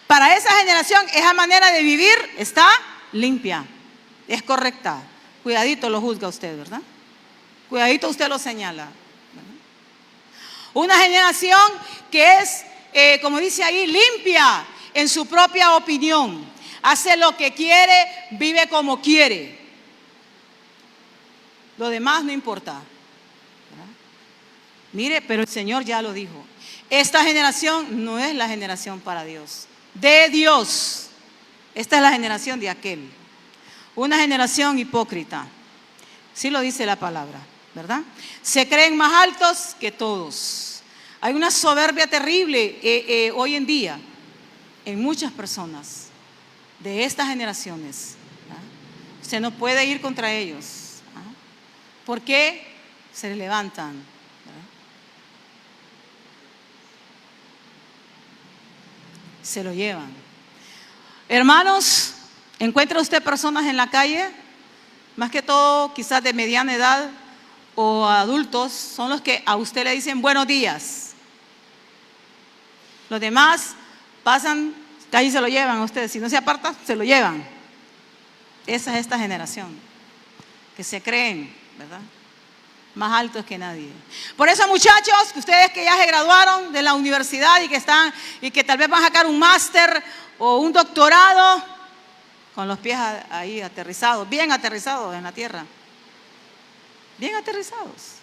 Para esa generación, esa manera de vivir está limpia, es correcta. Cuidadito lo juzga usted, ¿verdad? Cuidadito usted lo señala, ¿verdad? Una generación que es, como dice ahí, limpia en su propia opinión. Hace lo que quiere, vive como quiere. Lo demás no importa, ¿verdad? Mire, pero el Señor ya lo dijo. Esta generación no es la generación para Dios, de Dios. Esta es la generación de aquel. Una generación hipócrita. Sí lo dice la palabra, ¿verdad? Se creen más altos que todos. Hay una soberbia terrible hoy en día en muchas personas de estas generaciones, ¿verdad? Usted no puede ir contra ellos, ¿verdad? ¿Por qué? Se levantan, ¿verdad? Se lo llevan. Hermanos, ¿encuentra usted personas en la calle? Más que todo quizás de mediana edad o adultos, son los que a usted le dicen buenos días. Los demás pasan, casi se lo llevan a ustedes. Si no se aparta, se lo llevan. Esa es esta generación, que se creen, ¿verdad?, más altos que nadie. Por eso, muchachos, ustedes que ya se graduaron de la universidad y que tal vez van a sacar un máster o un doctorado, con los pies ahí aterrizados, bien aterrizados en la tierra, bien aterrizados.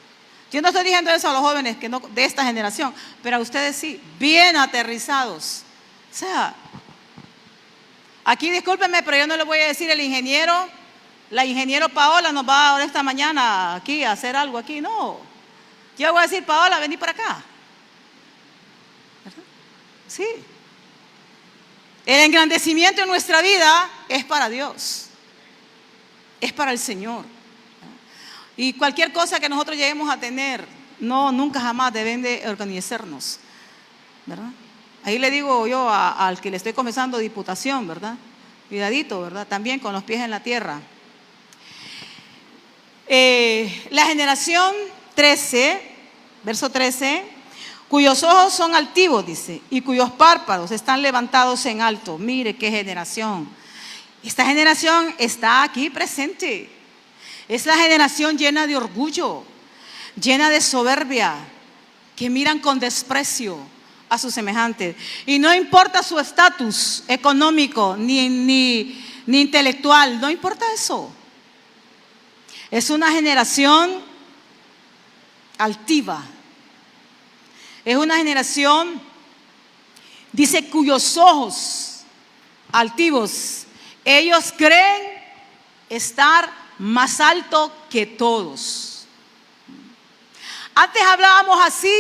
Yo no estoy diciendo eso a los jóvenes que no, de esta generación, pero a ustedes sí, bien aterrizados. O sea, aquí discúlpenme, pero yo no le voy a decir la ingeniero Paola nos va ahora esta mañana aquí a hacer algo aquí, no. Yo voy a decir, Paola, vení para acá, ¿verdad? Sí. El engrandecimiento en nuestra vida es para Dios, es para el Señor. Y cualquier cosa que nosotros lleguemos a tener, nunca jamás deben de organizarnos, ¿verdad? Ahí le digo yo al que le estoy comenzando diputación, ¿verdad? Cuidadito, ¿verdad? También con los pies en la tierra. La generación 13, verso 13, cuyos ojos son altivos, dice, y cuyos párpados están levantados en alto. Mire qué generación. Esta generación está aquí presente. Es la generación llena de orgullo, llena de soberbia, que miran con desprecio a sus semejantes. Y no importa su estatus económico ni intelectual, no importa eso. Es una generación altiva. Es una generación, dice, cuyos ojos altivos, ellos creen estar más alto que todos. Antes hablábamos así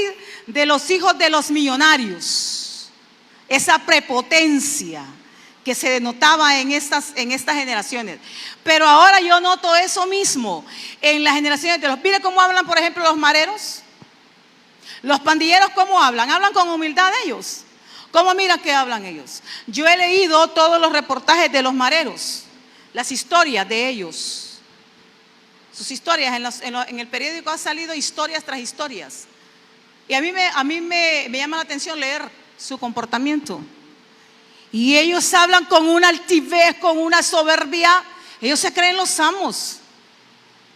de los hijos de los millonarios, esa prepotencia que se denotaba en estas generaciones. Pero ahora yo noto eso mismo en las generaciones de los... Mire cómo hablan, por ejemplo, los mareros. Los pandilleros, ¿cómo hablan? Hablan con humildad ellos. ¿Cómo mira que hablan ellos? Yo he leído todos los reportajes de los mareros, las historias de ellos. Sus historias, en el periódico ha salido historias tras historias. Y a mí me llama la atención leer su comportamiento. Y ellos hablan con una altivez, con una soberbia. Ellos se creen los amos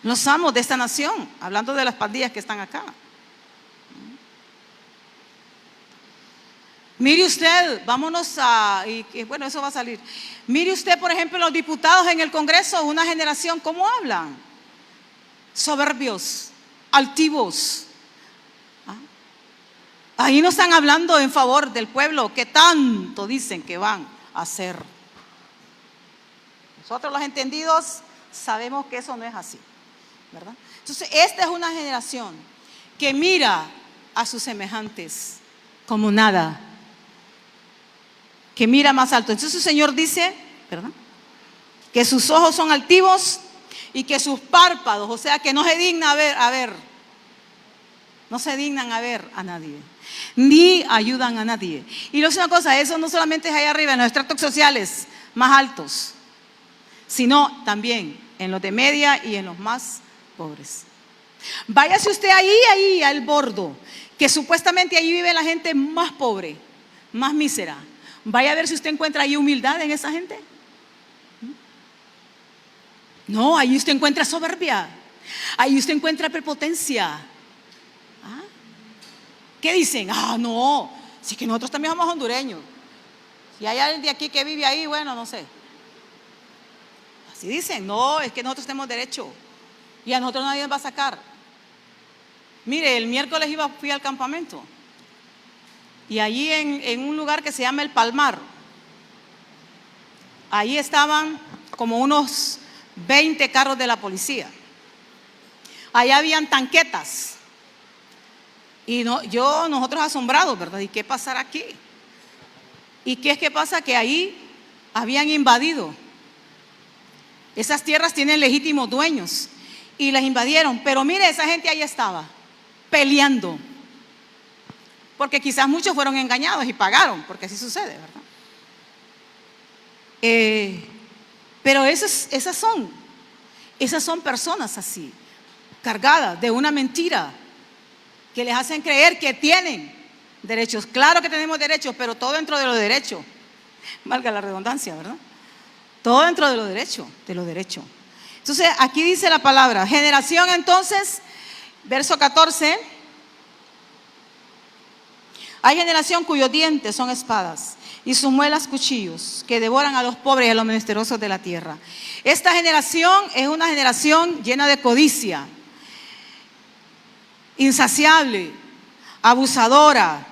de esta nación, hablando de las pandillas que están acá. Mire usted, vámonos bueno, eso va a salir. Mire usted, por ejemplo, los diputados en el Congreso, una generación, ¿cómo hablan? Soberbios, altivos. Ahí no están hablando en favor del pueblo que tanto dicen que van a hacer. Nosotros los entendidos sabemos que eso no es así, ¿verdad? Entonces, esta es una generación que mira a sus semejantes como nada, que mira más alto. Entonces el Señor dice, ¿verdad?, que sus ojos son altivos y que sus párpados, o sea, que no se digna no se dignan a ver a nadie, ni ayudan a nadie. Y es una cosa, eso no solamente es allá arriba, en los estratos sociales más altos, sino también en los de media y en los más pobres. Váyase usted ahí al bordo, que supuestamente ahí vive la gente más pobre, más mísera. Vaya a ver si usted encuentra ahí humildad en esa gente. No, ahí usted encuentra soberbia, ahí usted encuentra prepotencia. ¿Qué dicen? No, si es que nosotros también somos hondureños. Si hay alguien de aquí que vive ahí, bueno, no sé. Así dicen, no, es que nosotros tenemos derecho y a nosotros nadie nos va a sacar. Mire, el miércoles fui al campamento y allí en un lugar que se llama El Palmar, ahí estaban como unos 20 carros de la policía. Allá habían tanquetas. Y nosotros asombrados, ¿verdad? ¿Y qué pasará aquí? ¿Y qué es que pasa? Que ahí habían invadido. Esas tierras tienen legítimos dueños y las invadieron. Pero mire, esa gente ahí estaba, peleando. Porque quizás muchos fueron engañados y pagaron, porque así sucede, ¿verdad? Pero esas son personas así, cargadas de una mentira, que les hacen creer que tienen derechos. Claro que tenemos derechos, pero todo dentro de los derechos. Valga la redundancia, ¿verdad? Todo dentro de los derechos, Entonces, aquí dice la palabra, generación entonces, verso 14. Hay generación cuyos dientes son espadas y sus muelas cuchillos, que devoran a los pobres y a los menesterosos de la tierra. Esta generación es una generación llena de codicia, insaciable, abusadora,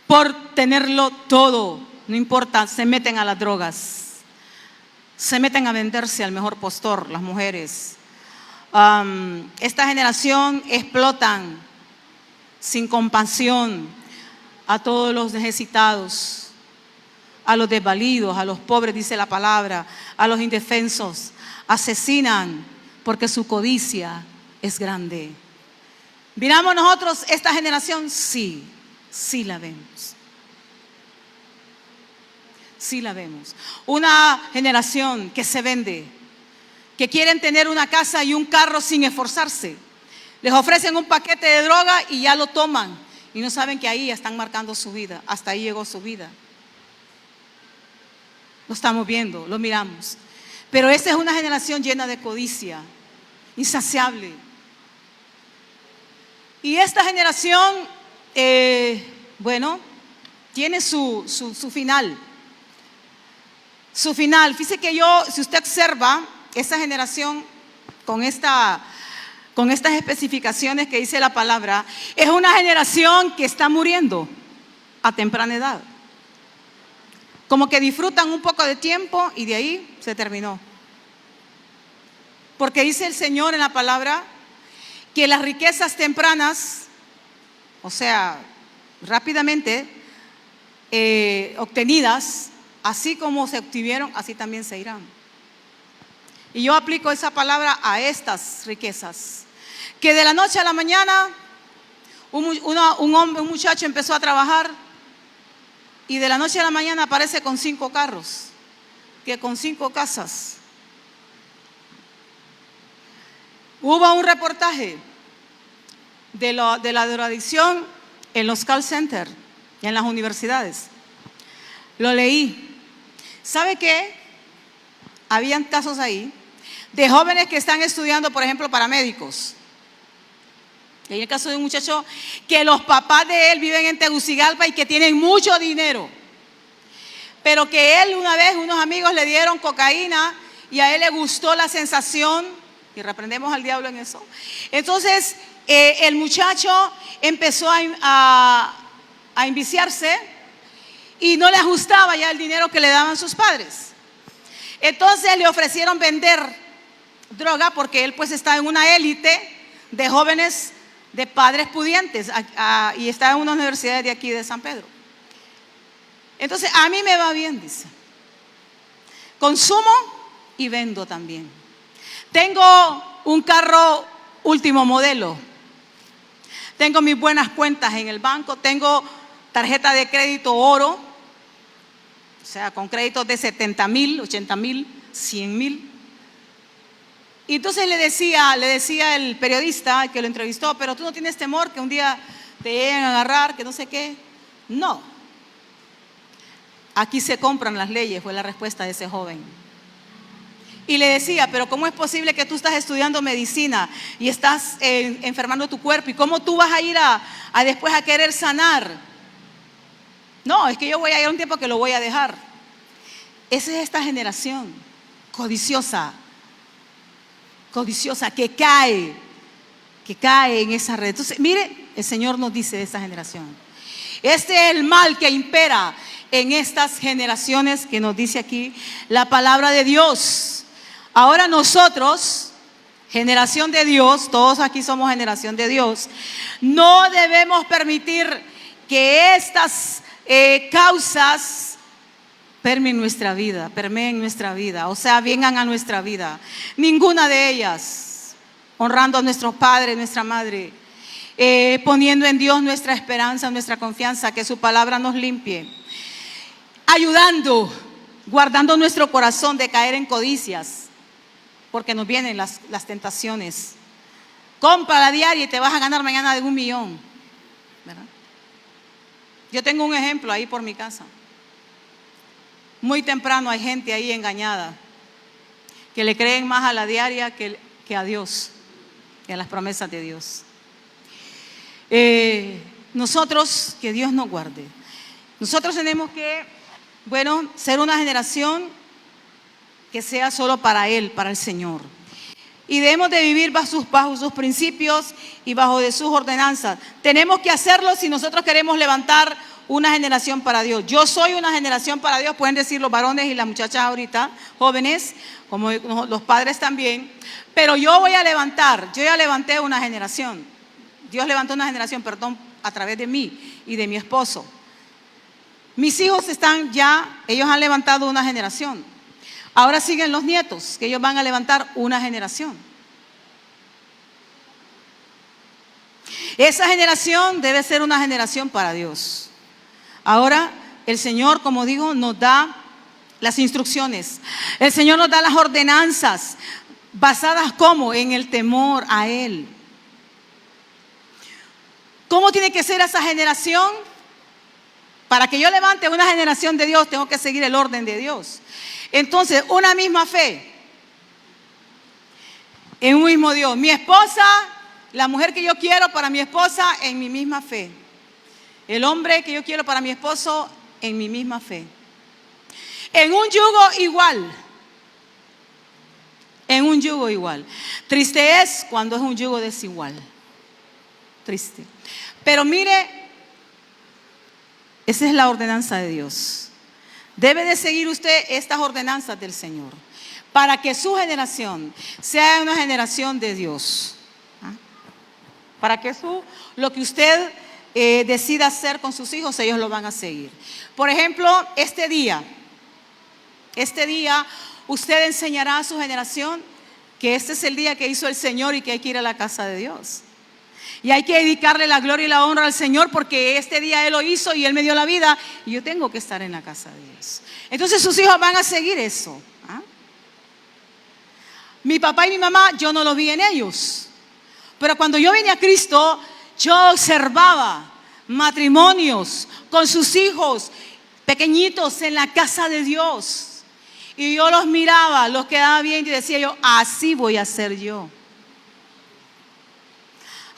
por tenerlo todo, no importa, se meten a las drogas, se meten a venderse al mejor postor, las mujeres. Esta generación explotan sin compasión a todos los necesitados, a los desvalidos, a los pobres, dice la palabra, a los indefensos. Asesinan porque su codicia es grande. ¿Miramos nosotros esta generación? Sí la vemos. Sí la vemos. Una generación que se vende, que quieren tener una casa y un carro sin esforzarse. Les ofrecen un paquete de droga y ya lo toman. Y no saben que ahí están marcando su vida. Hasta ahí llegó su vida. Lo estamos viendo, lo miramos. Pero esta es una generación llena de codicia. insaciable. Y esta generación, bueno, tiene su final. Su final. Fíjese que si usted observa esa generación con estas especificaciones que dice la palabra, es una generación que está muriendo a temprana edad. Como que disfrutan un poco de tiempo y de ahí se terminó. Porque dice el Señor en la palabra que las riquezas tempranas, o sea, rápidamente obtenidas, así como se obtuvieron, así también se irán. Y yo aplico esa palabra a estas riquezas. Que de la noche a la mañana un muchacho empezó a trabajar y de la noche a la mañana aparece con 5 carros, que con 5 casas. Hubo un reportaje de la drogadicción en los call centers y en las universidades. Lo leí. ¿Sabe qué? Habían casos ahí de jóvenes que están estudiando, por ejemplo, paramédicos. Y hay el caso de un muchacho que los papás de él viven en Tegucigalpa y que tienen mucho dinero. Pero que él una vez, unos amigos le dieron cocaína y a él le gustó la sensación, y reprendemos al diablo en eso. Entonces, el muchacho empezó a enviciarse y no le ajustaba ya el dinero que le daban sus padres. Entonces le ofrecieron vender droga porque él pues está en una élite de jóvenes de padres pudientes y está en una universidad de aquí de San Pedro. Entonces a mí me va bien, dice. Consumo y vendo también. Tengo un carro último modelo. Tengo mis buenas cuentas en el banco. Tengo tarjeta de crédito oro. O sea, con créditos de 70,000, 80,000, 100,000. Y entonces le decía el periodista que lo entrevistó, pero tú no tienes temor que un día te lleguen a agarrar, que no sé qué. No. Aquí se compran las leyes, fue la respuesta de ese joven. Y le decía, pero ¿cómo es posible que tú estás estudiando medicina y estás enfermando tu cuerpo? ¿Y cómo tú vas a ir después a querer sanar? No, es que yo voy a ir un tiempo que lo voy a dejar. Esa es esta generación codiciosa, que cae en esa red. Entonces, mire, el Señor nos dice de esa generación. Este es el mal que impera en estas generaciones que nos dice aquí la palabra de Dios. Ahora nosotros, generación de Dios, todos aquí somos generación de Dios, no debemos permitir que estas causas permeen nuestra vida, o sea, vengan a nuestra vida. Ninguna de ellas, honrando a nuestros padres, nuestra madre, poniendo en Dios nuestra esperanza, nuestra confianza, que su palabra nos limpie, ayudando, guardando nuestro corazón de caer en codicias, porque nos vienen las tentaciones. Compra la diaria y te vas a ganar mañana de 1 millón, ¿verdad? Yo tengo un ejemplo ahí por mi casa. Muy temprano hay gente ahí engañada que le creen más a la diaria que a Dios, que a las promesas de Dios. Nosotros, que Dios nos guarde. Nosotros tenemos que, ser una generación que sea solo para Él, para el Señor. Y debemos de vivir bajo sus principios y bajo de sus ordenanzas. Tenemos que hacerlo si nosotros queremos levantar una generación para Dios. Yo soy una generación para Dios, pueden decir los varones y las muchachas ahorita, jóvenes, como los padres también. Pero yo ya levanté una generación. Dios levantó una generación, a través de mí y de mi esposo. Mis hijos ellos han levantado una generación. Ahora siguen los nietos, que ellos van a levantar una generación. Esa generación debe ser una generación para Dios. Ahora el Señor, como digo, nos da las instrucciones. El Señor nos da las ordenanzas, basadas ¿cómo? En el temor a Él. ¿Cómo tiene que ser esa generación? Para que yo levante una generación de Dios, tengo que seguir el orden de Dios. Entonces, una misma fe. En un mismo Dios. Mi esposa, la mujer que yo quiero para mi esposa, en mi misma fe. El hombre que yo quiero para mi esposo, en mi misma fe. En un yugo igual. En un yugo igual. Triste es cuando es un yugo desigual. Triste. Pero mire, esa es la ordenanza de Dios. Debe de seguir usted estas ordenanzas del Señor para que su generación sea una generación de Dios. ¿Ah? Para que lo que usted decida hacer con sus hijos, ellos lo van a seguir. Por ejemplo, este día usted enseñará a su generación que este es el día que hizo el Señor y que hay que ir a la casa de Dios. Y hay que dedicarle la gloria y la honra al Señor porque este día Él lo hizo y Él me dio la vida y yo tengo que estar en la casa de Dios. Entonces sus hijos van a seguir eso. ¿Ah? Mi papá y mi mamá, yo no lo vi en ellos. Pero cuando yo vine a Cristo, yo observaba matrimonios con sus hijos pequeñitos en la casa de Dios. Y yo los miraba, los quedaba bien y decía yo, así voy a ser yo.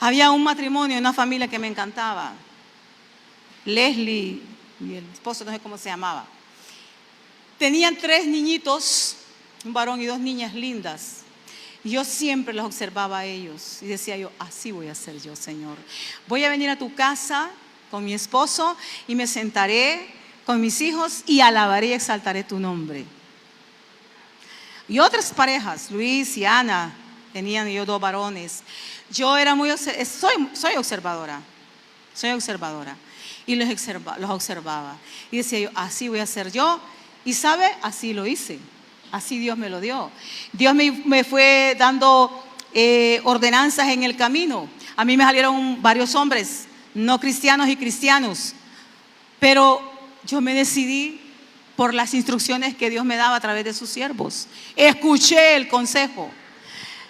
Había un matrimonio, una familia que me encantaba. Leslie y el esposo, no sé cómo se llamaba. Tenían 3 niñitos, un varón y 2 niñas lindas. Y yo siempre los observaba a ellos y decía yo, así voy a ser yo, Señor. Voy a venir a tu casa con mi esposo y me sentaré con mis hijos y alabaré y exaltaré tu nombre. Y otras parejas, Luis y Ana, tenían yo 2 varones. Yo era soy observadora. Y los observaba. Y decía yo, así voy a ser yo. Y sabe, así lo hice. Así Dios me lo dio. Dios me fue dando ordenanzas en el camino. A mí me salieron varios hombres, no cristianos y cristianos. Pero yo me decidí por las instrucciones que Dios me daba a través de sus siervos. Escuché el consejo.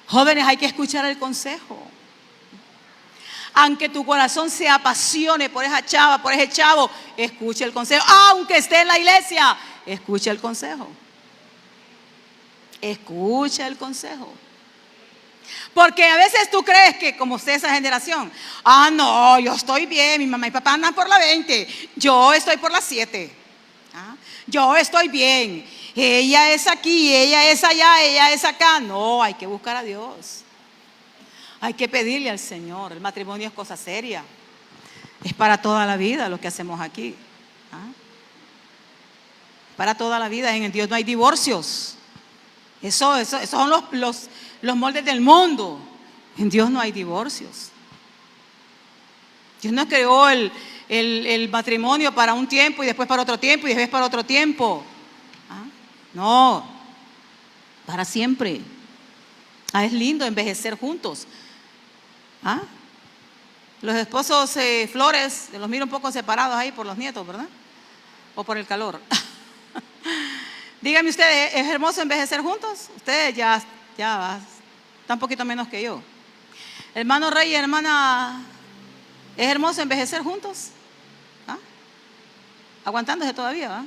Jóvenes, hay que escuchar el consejo. Aunque tu corazón se apasione por esa chava, por ese chavo, escuche el consejo. Aunque esté en la iglesia, escuche el consejo. Escucha el consejo. Porque a veces tú crees que como usted esa generación, no, yo estoy bien, mi mamá y papá andan por la 20, yo estoy por la 7. Yo estoy bien, ella es aquí, ella es allá, ella es acá. No, hay que buscar a Dios. Hay que pedirle al Señor. El matrimonio es cosa seria. Es para toda la vida lo que hacemos aquí. Para toda la vida. En Dios no hay divorcios. Esos son los moldes del mundo. En Dios no hay divorcios. Dios no creó el matrimonio para un tiempo y después para otro tiempo y después para otro tiempo. No, para siempre. Es lindo envejecer juntos. Los esposos Flores, los miro un poco separados ahí por los nietos, ¿verdad? O por el calor. Díganme ustedes, ¿es hermoso envejecer juntos? Ustedes ya están un poquito menos que yo. Hermano Rey y hermana, ¿es hermoso envejecer juntos? Aguantándose todavía, ¿verdad?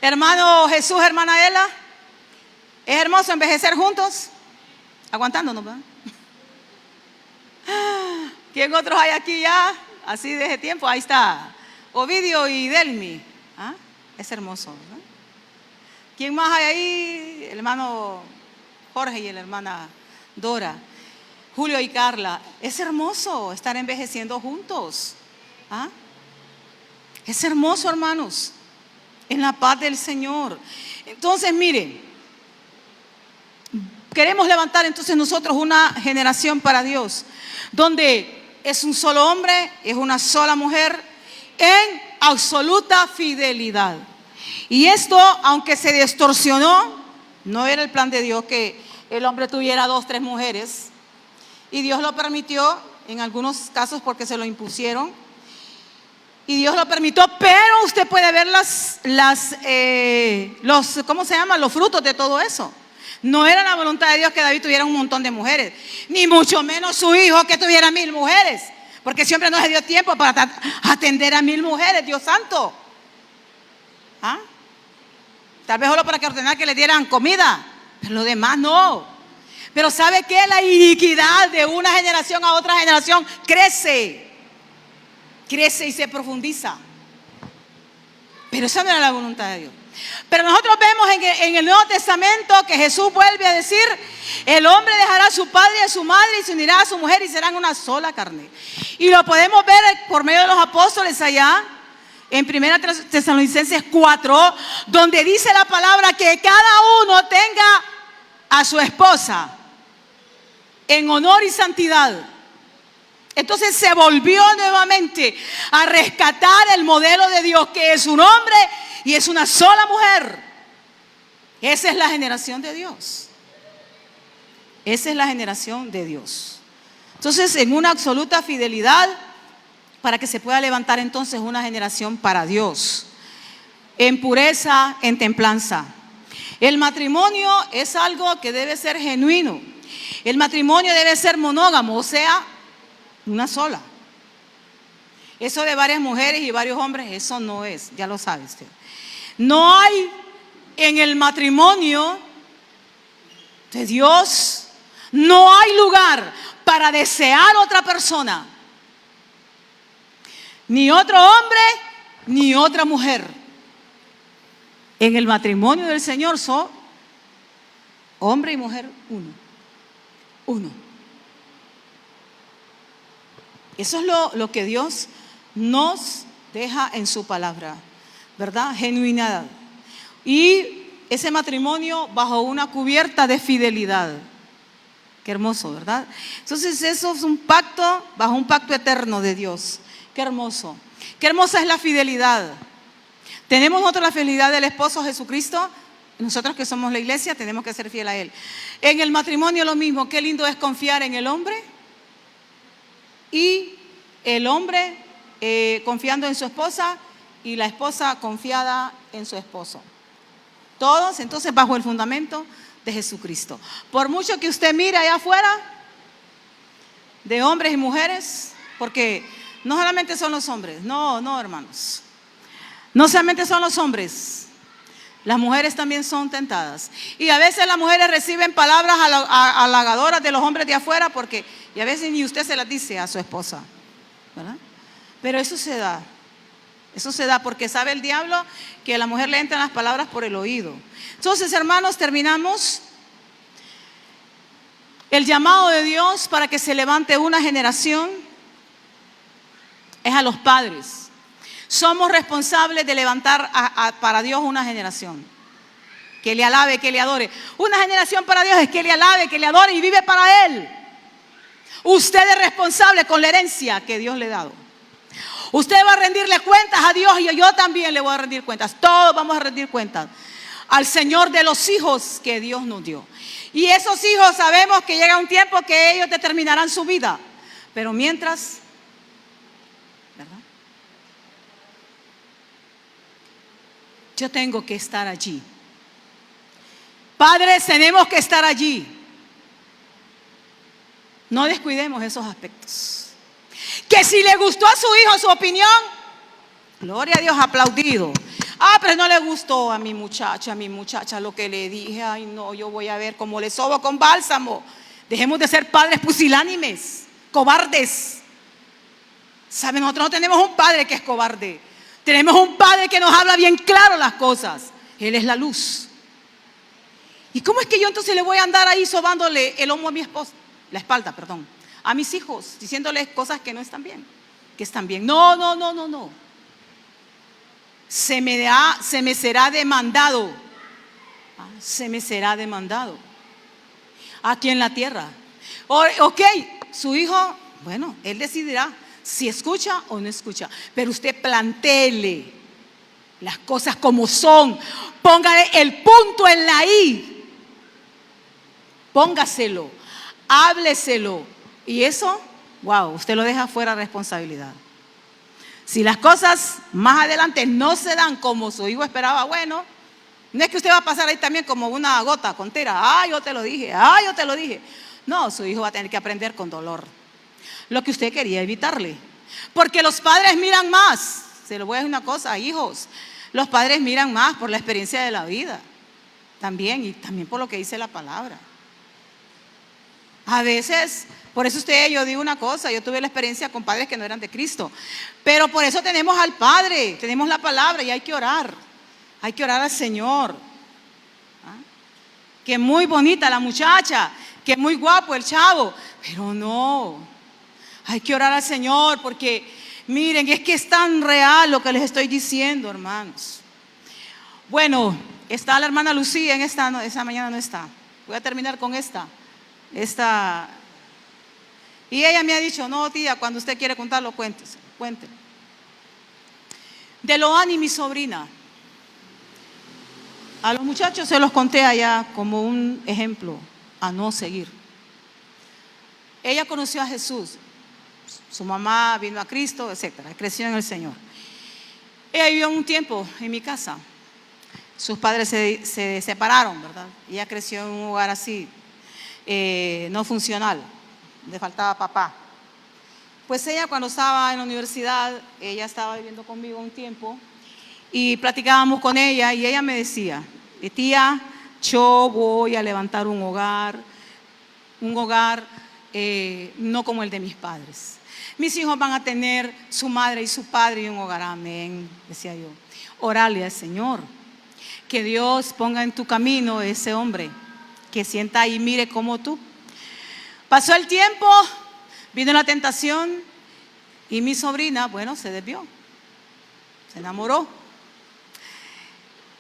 Hermano Jesús, hermana Ela, ¿es hermoso envejecer juntos? Aguantándonos, ¿verdad? ¿Quién otros hay aquí ya? Así de ese tiempo, ahí está Ovidio y Delmi. Es hermoso, ¿verdad? ¿Quién más hay ahí? El hermano Jorge y la hermana Dora. Julio y Carla. Es hermoso estar envejeciendo juntos. Es hermoso, hermanos, en la paz del Señor. Entonces, miren, queremos levantar entonces nosotros una generación para Dios, donde es un solo hombre, es una sola mujer, en absoluta fidelidad. Y esto, aunque se distorsionó, no era el plan de Dios que el hombre tuviera 2, 3 mujeres. Y Dios lo permitió en algunos casos porque se lo impusieron. Y Dios lo permitió, pero usted puede ver ¿cómo se llama? Los frutos de todo eso. No era la voluntad de Dios que David tuviera un montón de mujeres, ni mucho menos su hijo que tuviera 1000 mujeres, porque siempre no se dio tiempo para atender a 1000 mujeres, Dios santo. Tal vez solo para que ordenar que le dieran comida, pero lo demás no. Pero ¿sabe qué? La iniquidad de una generación a otra generación crece y se profundiza. Pero esa no era la voluntad de Dios. Pero nosotros vemos en el Nuevo Testamento que Jesús vuelve a decir: el hombre dejará a su padre y a su madre y se unirá a su mujer y serán una sola carne. Y lo podemos ver por medio de los apóstoles allá en 1 Tesalonicenses 4, donde dice la palabra que cada uno tenga a su esposa en honor y santidad. Entonces se volvió nuevamente a rescatar el modelo de Dios, que es un hombre y es una sola mujer. Esa es la generación de Dios. Esa es la generación de Dios. Entonces, en una absoluta fidelidad, para que se pueda levantar entonces una generación para Dios, en pureza, en templanza. El matrimonio es algo que debe ser genuino. El matrimonio debe ser monógamo, o sea, una sola. Eso de varias mujeres y varios hombres, eso no es, ya lo sabe usted. No hay en el matrimonio de Dios, no hay lugar para desear otra persona, ni otro hombre, ni otra mujer. En el matrimonio del Señor son hombre y mujer uno. Eso es lo que Dios nos deja en su palabra, ¿verdad? Genuinidad. Y ese matrimonio bajo una cubierta de fidelidad. Qué hermoso, ¿verdad? Entonces eso es un pacto, bajo un pacto eterno de Dios. Qué hermoso. Qué hermosa es la fidelidad. Tenemos nosotros la fidelidad del esposo Jesucristo. Nosotros que somos la iglesia tenemos que ser fiel a Él. En el matrimonio lo mismo. Qué lindo es confiar en el hombre. Y el hombre confiando en su esposa y la esposa confiada en su esposo. Todos entonces bajo el fundamento de Jesucristo. Por mucho que usted mire allá afuera, de hombres y mujeres, porque no solamente son los hombres, no hermanos, no solamente son los hombres, las mujeres también son tentadas. Y a veces las mujeres reciben palabras halagadoras de los hombres de afuera, porque, y a veces ni usted se las dice a su esposa, ¿verdad? Pero eso se da porque sabe el diablo que a la mujer le entran las palabras por el oído. Entonces, hermanos, terminamos. El llamado de Dios para que se levante una generación es a los padres. Somos responsables de levantar para Dios una generación que le alabe, que le adore. Una generación para Dios es que le alabe, que le adore y vive para Él. Usted es responsable con la herencia que Dios le ha dado. Usted va a rendirle cuentas a Dios y yo también le voy a rendir cuentas. Todos vamos a rendir cuentas al Señor de los hijos que Dios nos dio. Y esos hijos sabemos que llega un tiempo que ellos determinarán su vida. Pero mientras, ¿verdad? Yo tengo que estar allí. Padres, tenemos que estar allí. No descuidemos esos aspectos. Que si le gustó a su hijo su opinión, gloria a Dios, aplaudido. Pero no le gustó a mi muchacha lo que le dije. Ay no, yo voy a ver cómo le sobo con bálsamo. Dejemos de ser padres pusilánimes, cobardes. ¿Saben? Nosotros no tenemos un padre que es cobarde. Tenemos un padre que nos habla bien claro las cosas. Él es la luz. ¿Y cómo es que yo entonces le voy a andar ahí sobándole el lomo a mi esposa? La espalda, perdón. A mis hijos, diciéndoles cosas que no están bien. Que están bien. No. Se me será demandado. Se me será demandado. Aquí en la tierra. Ok, su hijo, bueno, él decidirá si escucha o no escucha. Pero usted plantéele las cosas como son. Póngale el punto en la I. Póngaselo. Hábleselo. Y eso, wow, usted lo deja fuera de responsabilidad. Si las cosas más adelante no se dan como su hijo esperaba, bueno, no es que usted va a pasar ahí también como una gota con tira. Yo te lo dije. No, su hijo va a tener que aprender con dolor lo que usted quería evitarle. Porque los padres miran más. Se lo voy a decir una cosa, hijos. Los padres miran más por la experiencia de la vida. También, y también por lo que dice la palabra. A veces, por eso yo digo una cosa, yo tuve la experiencia con padres que no eran de Cristo, pero por eso tenemos al Padre, tenemos la palabra y hay que orar al Señor. ¿Ah? Que muy bonita la muchacha, que muy guapo el chavo, pero no, hay que orar al Señor porque miren, es que es tan real lo que les estoy diciendo, hermanos. Bueno, está la hermana Lucía en esta mañana no está. Voy a terminar con esta. Y ella me ha dicho, no tía, cuando usted quiere contarlo, cuente. De Loani, mi sobrina. A los muchachos se los conté allá como un ejemplo a no seguir. Ella conoció a Jesús. Su mamá vino a Cristo, etcétera. Creció en el Señor. Ella vivió un tiempo en mi casa. Sus padres se separaron, ¿verdad? Ella creció en un hogar así, no funcional. Le faltaba papá. Pues ella cuando estaba en la universidad, ella estaba viviendo conmigo un tiempo y platicábamos con ella y ella me decía, tía, yo voy a levantar un hogar no como el de mis padres. Mis hijos van a tener su madre y su padre y un hogar, amén, decía yo. Orale al Señor, que Dios ponga en tu camino ese hombre que sienta ahí, mire como tú. Pasó el tiempo, vino la tentación y mi sobrina, bueno, se desvió, se enamoró,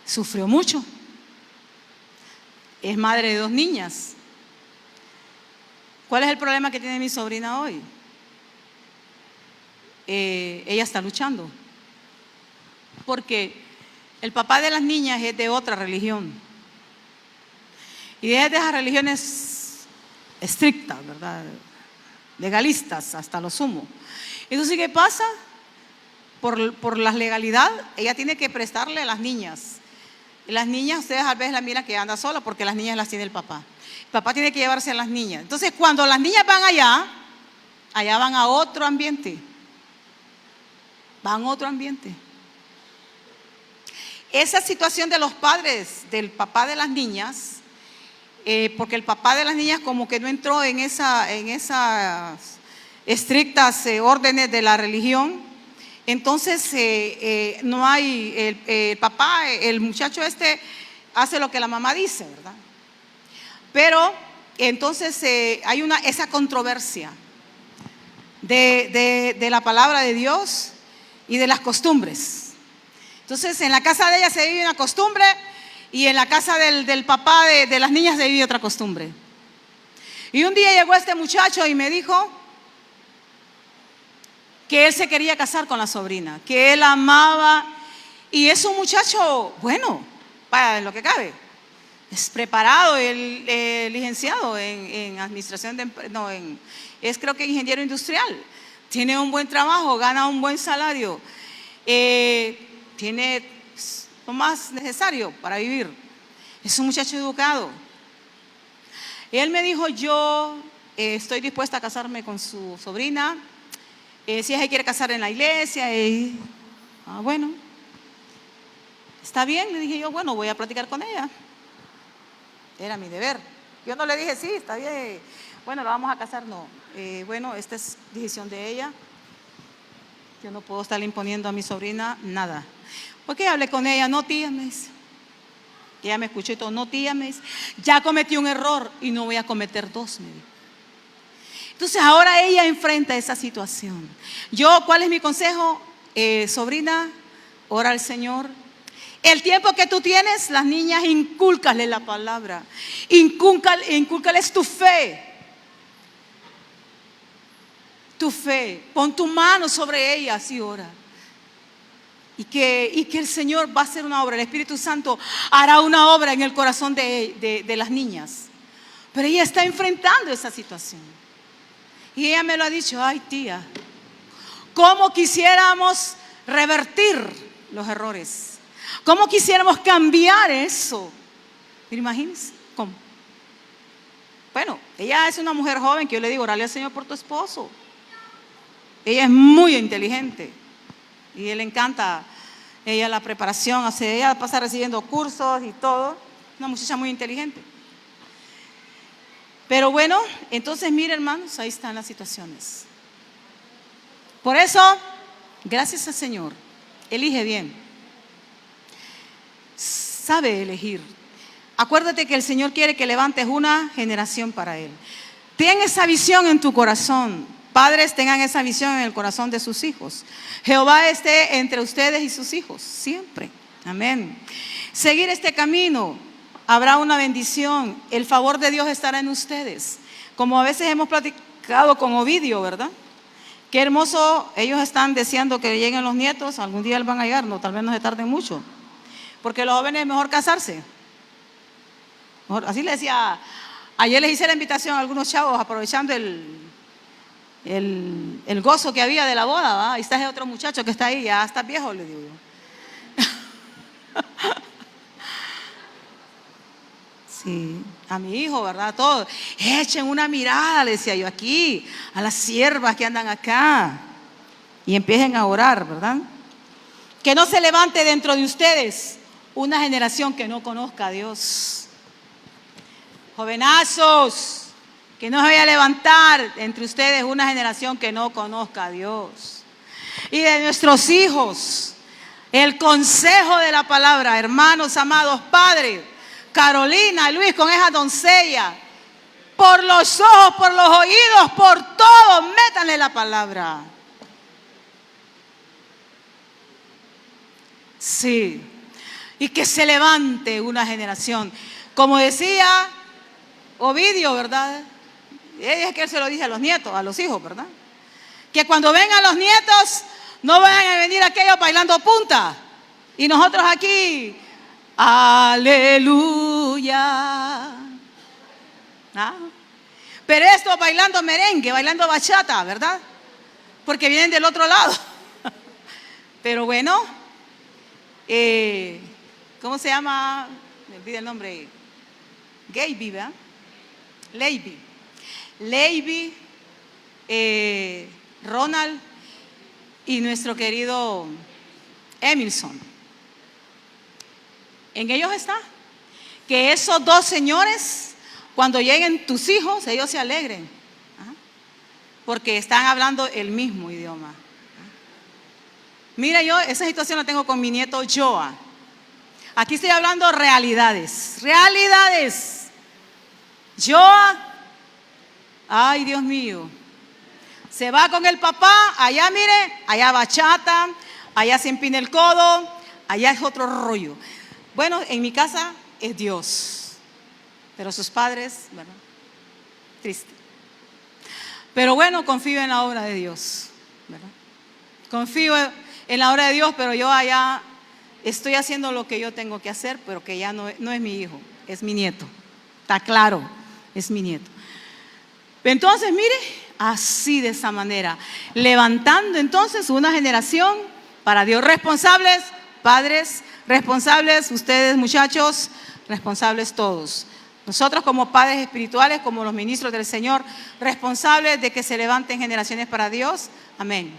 sufrió mucho. Es madre de 2 niñas. ¿Cuál es el problema que tiene mi sobrina hoy? Ella está luchando porque el papá de las niñas es de otra religión y es de esas religiones estrictas, ¿verdad? Legalistas hasta lo sumo. Entonces, ¿qué pasa? Por la legalidad, ella tiene que prestarle a las niñas. Y las niñas, ustedes a veces la miran que anda sola porque las niñas las tiene el papá. El papá tiene que llevarse a las niñas. Entonces, cuando las niñas van allá van a otro ambiente. Van a otro ambiente. Esa situación de los padres, del papá de las niñas, porque el papá de las niñas como que no entró en esas estrictas órdenes de la religión, entonces no hay, el papá, el muchacho hace lo que la mamá dice, ¿verdad? Pero entonces hay esa controversia de la palabra de Dios y de las costumbres. Entonces en la casa de ella se vive una costumbre y en la casa del papá de las niñas se vive otra costumbre. Y un día llegó este muchacho y me dijo que él se quería casar con la sobrina, que él amaba, y es un muchacho bueno, para lo que cabe, es preparado, licenciado en administración es creo que ingeniero industrial, tiene un buen trabajo, gana un buen salario, tiene lo más necesario para vivir, es un muchacho educado. Él me dijo, yo estoy dispuesta a casarme con su sobrina, si ella quiere casar en la iglesia, bueno, está bien, le dije yo, bueno, voy a platicar con ella. Era mi deber. Yo no le dije, sí, está bien, bueno, la vamos a casar, no. Bueno, esta es decisión de ella. Yo no puedo estarle imponiendo a mi sobrina nada. Porque hablé con ella, no tía, me dice. Ella me escuchó y todo, no tía, me dice, ya cometí un error y no voy a cometer 2, me dijo. Entonces ahora ella enfrenta esa situación. ¿Cuál es mi consejo? Sobrina, ora al Señor. El tiempo que tú tienes, las niñas, incúlcale la palabra. Incúlcales tu fe. Tu fe. Pon tu mano sobre ellas y ora. Y que el Señor va a hacer una obra. El Espíritu Santo hará una obra en el corazón de las niñas. Pero ella está enfrentando esa situación. Y ella me lo ha dicho, ay tía, ¿cómo quisiéramos revertir los errores? ¿Cómo quisiéramos cambiar eso? Pero imagínense, ¿cómo? Bueno, ella es una mujer joven que yo le digo, orale al Señor por tu esposo. Ella es muy inteligente y él le encanta ella la preparación, ella pasa recibiendo cursos y todo, una muchacha muy inteligente. Pero bueno, entonces mire, hermanos, ahí están las situaciones. Por eso, gracias al Señor, elige bien. Sabe elegir. Acuérdate que el Señor quiere que levantes una generación para Él. Ten esa visión en tu corazón. Padres, tengan esa visión en el corazón de sus hijos. Jehová esté entre ustedes y sus hijos, siempre. Amén. Seguir este camino, habrá una bendición. El favor de Dios estará en ustedes. Como a veces hemos platicado con Ovidio, ¿verdad? Qué hermoso, ellos están deseando que lleguen los nietos. Algún día van a llegar, no, tal vez no se tarden mucho. Porque los jóvenes es mejor casarse. Así le decía, ayer les hice la invitación a algunos chavos aprovechando el gozo que había de la boda, ¿va? Ahí está ese otro muchacho que está ahí, ya está viejo, le digo yo. Sí, a mi hijo, ¿verdad? Todos, echen una mirada, le decía yo aquí, a las siervas que andan acá y empiecen a orar, ¿verdad? Que no se levante dentro de ustedes una generación que no conozca a Dios. Jovenazos, que no se vaya a levantar entre ustedes una generación que no conozca a Dios. Y de nuestros hijos, el consejo de la palabra, hermanos amados padres, Carolina, Luis, con esa doncella, por los ojos, por los oídos, por todo, métanle la palabra. Sí, y que se levante una generación. Como decía Ovidio, ¿verdad? Es que él se lo dice a los nietos, a los hijos, ¿verdad? Que cuando vengan los nietos, no vayan a venir aquellos bailando punta. Y nosotros aquí, aleluya. ¿Ah? Pero esto bailando merengue, bailando bachata, ¿verdad? Porque vienen del otro lado. Pero bueno, ¿cómo se llama? Me olvidé el nombre. Gaby, ¿verdad? Leiby, Ronald y nuestro querido Emilson. En ellos está que esos dos señores, cuando lleguen tus hijos, ellos se alegren, porque están hablando el mismo idioma. Mira, yo esa situación la tengo con mi nieto Joa. Aquí estoy hablando realidades. Joa, ay Dios mío, se va con el papá, allá mire, allá bachata, allá se empina el codo, allá es otro rollo. Bueno, en mi casa es Dios, pero sus padres, ¿verdad? Triste. Pero bueno, confío en la obra de Dios, ¿verdad? Confío en la obra de Dios, pero yo allá estoy haciendo lo que yo tengo que hacer, pero que ya no es mi hijo, es mi nieto. Está claro, es mi nieto. Entonces, mire, así de esa manera, levantando entonces una generación para Dios. Responsables, padres, responsables, ustedes muchachos, responsables todos. Nosotros como padres espirituales, como los ministros del Señor, responsables de que se levanten generaciones para Dios. Amén.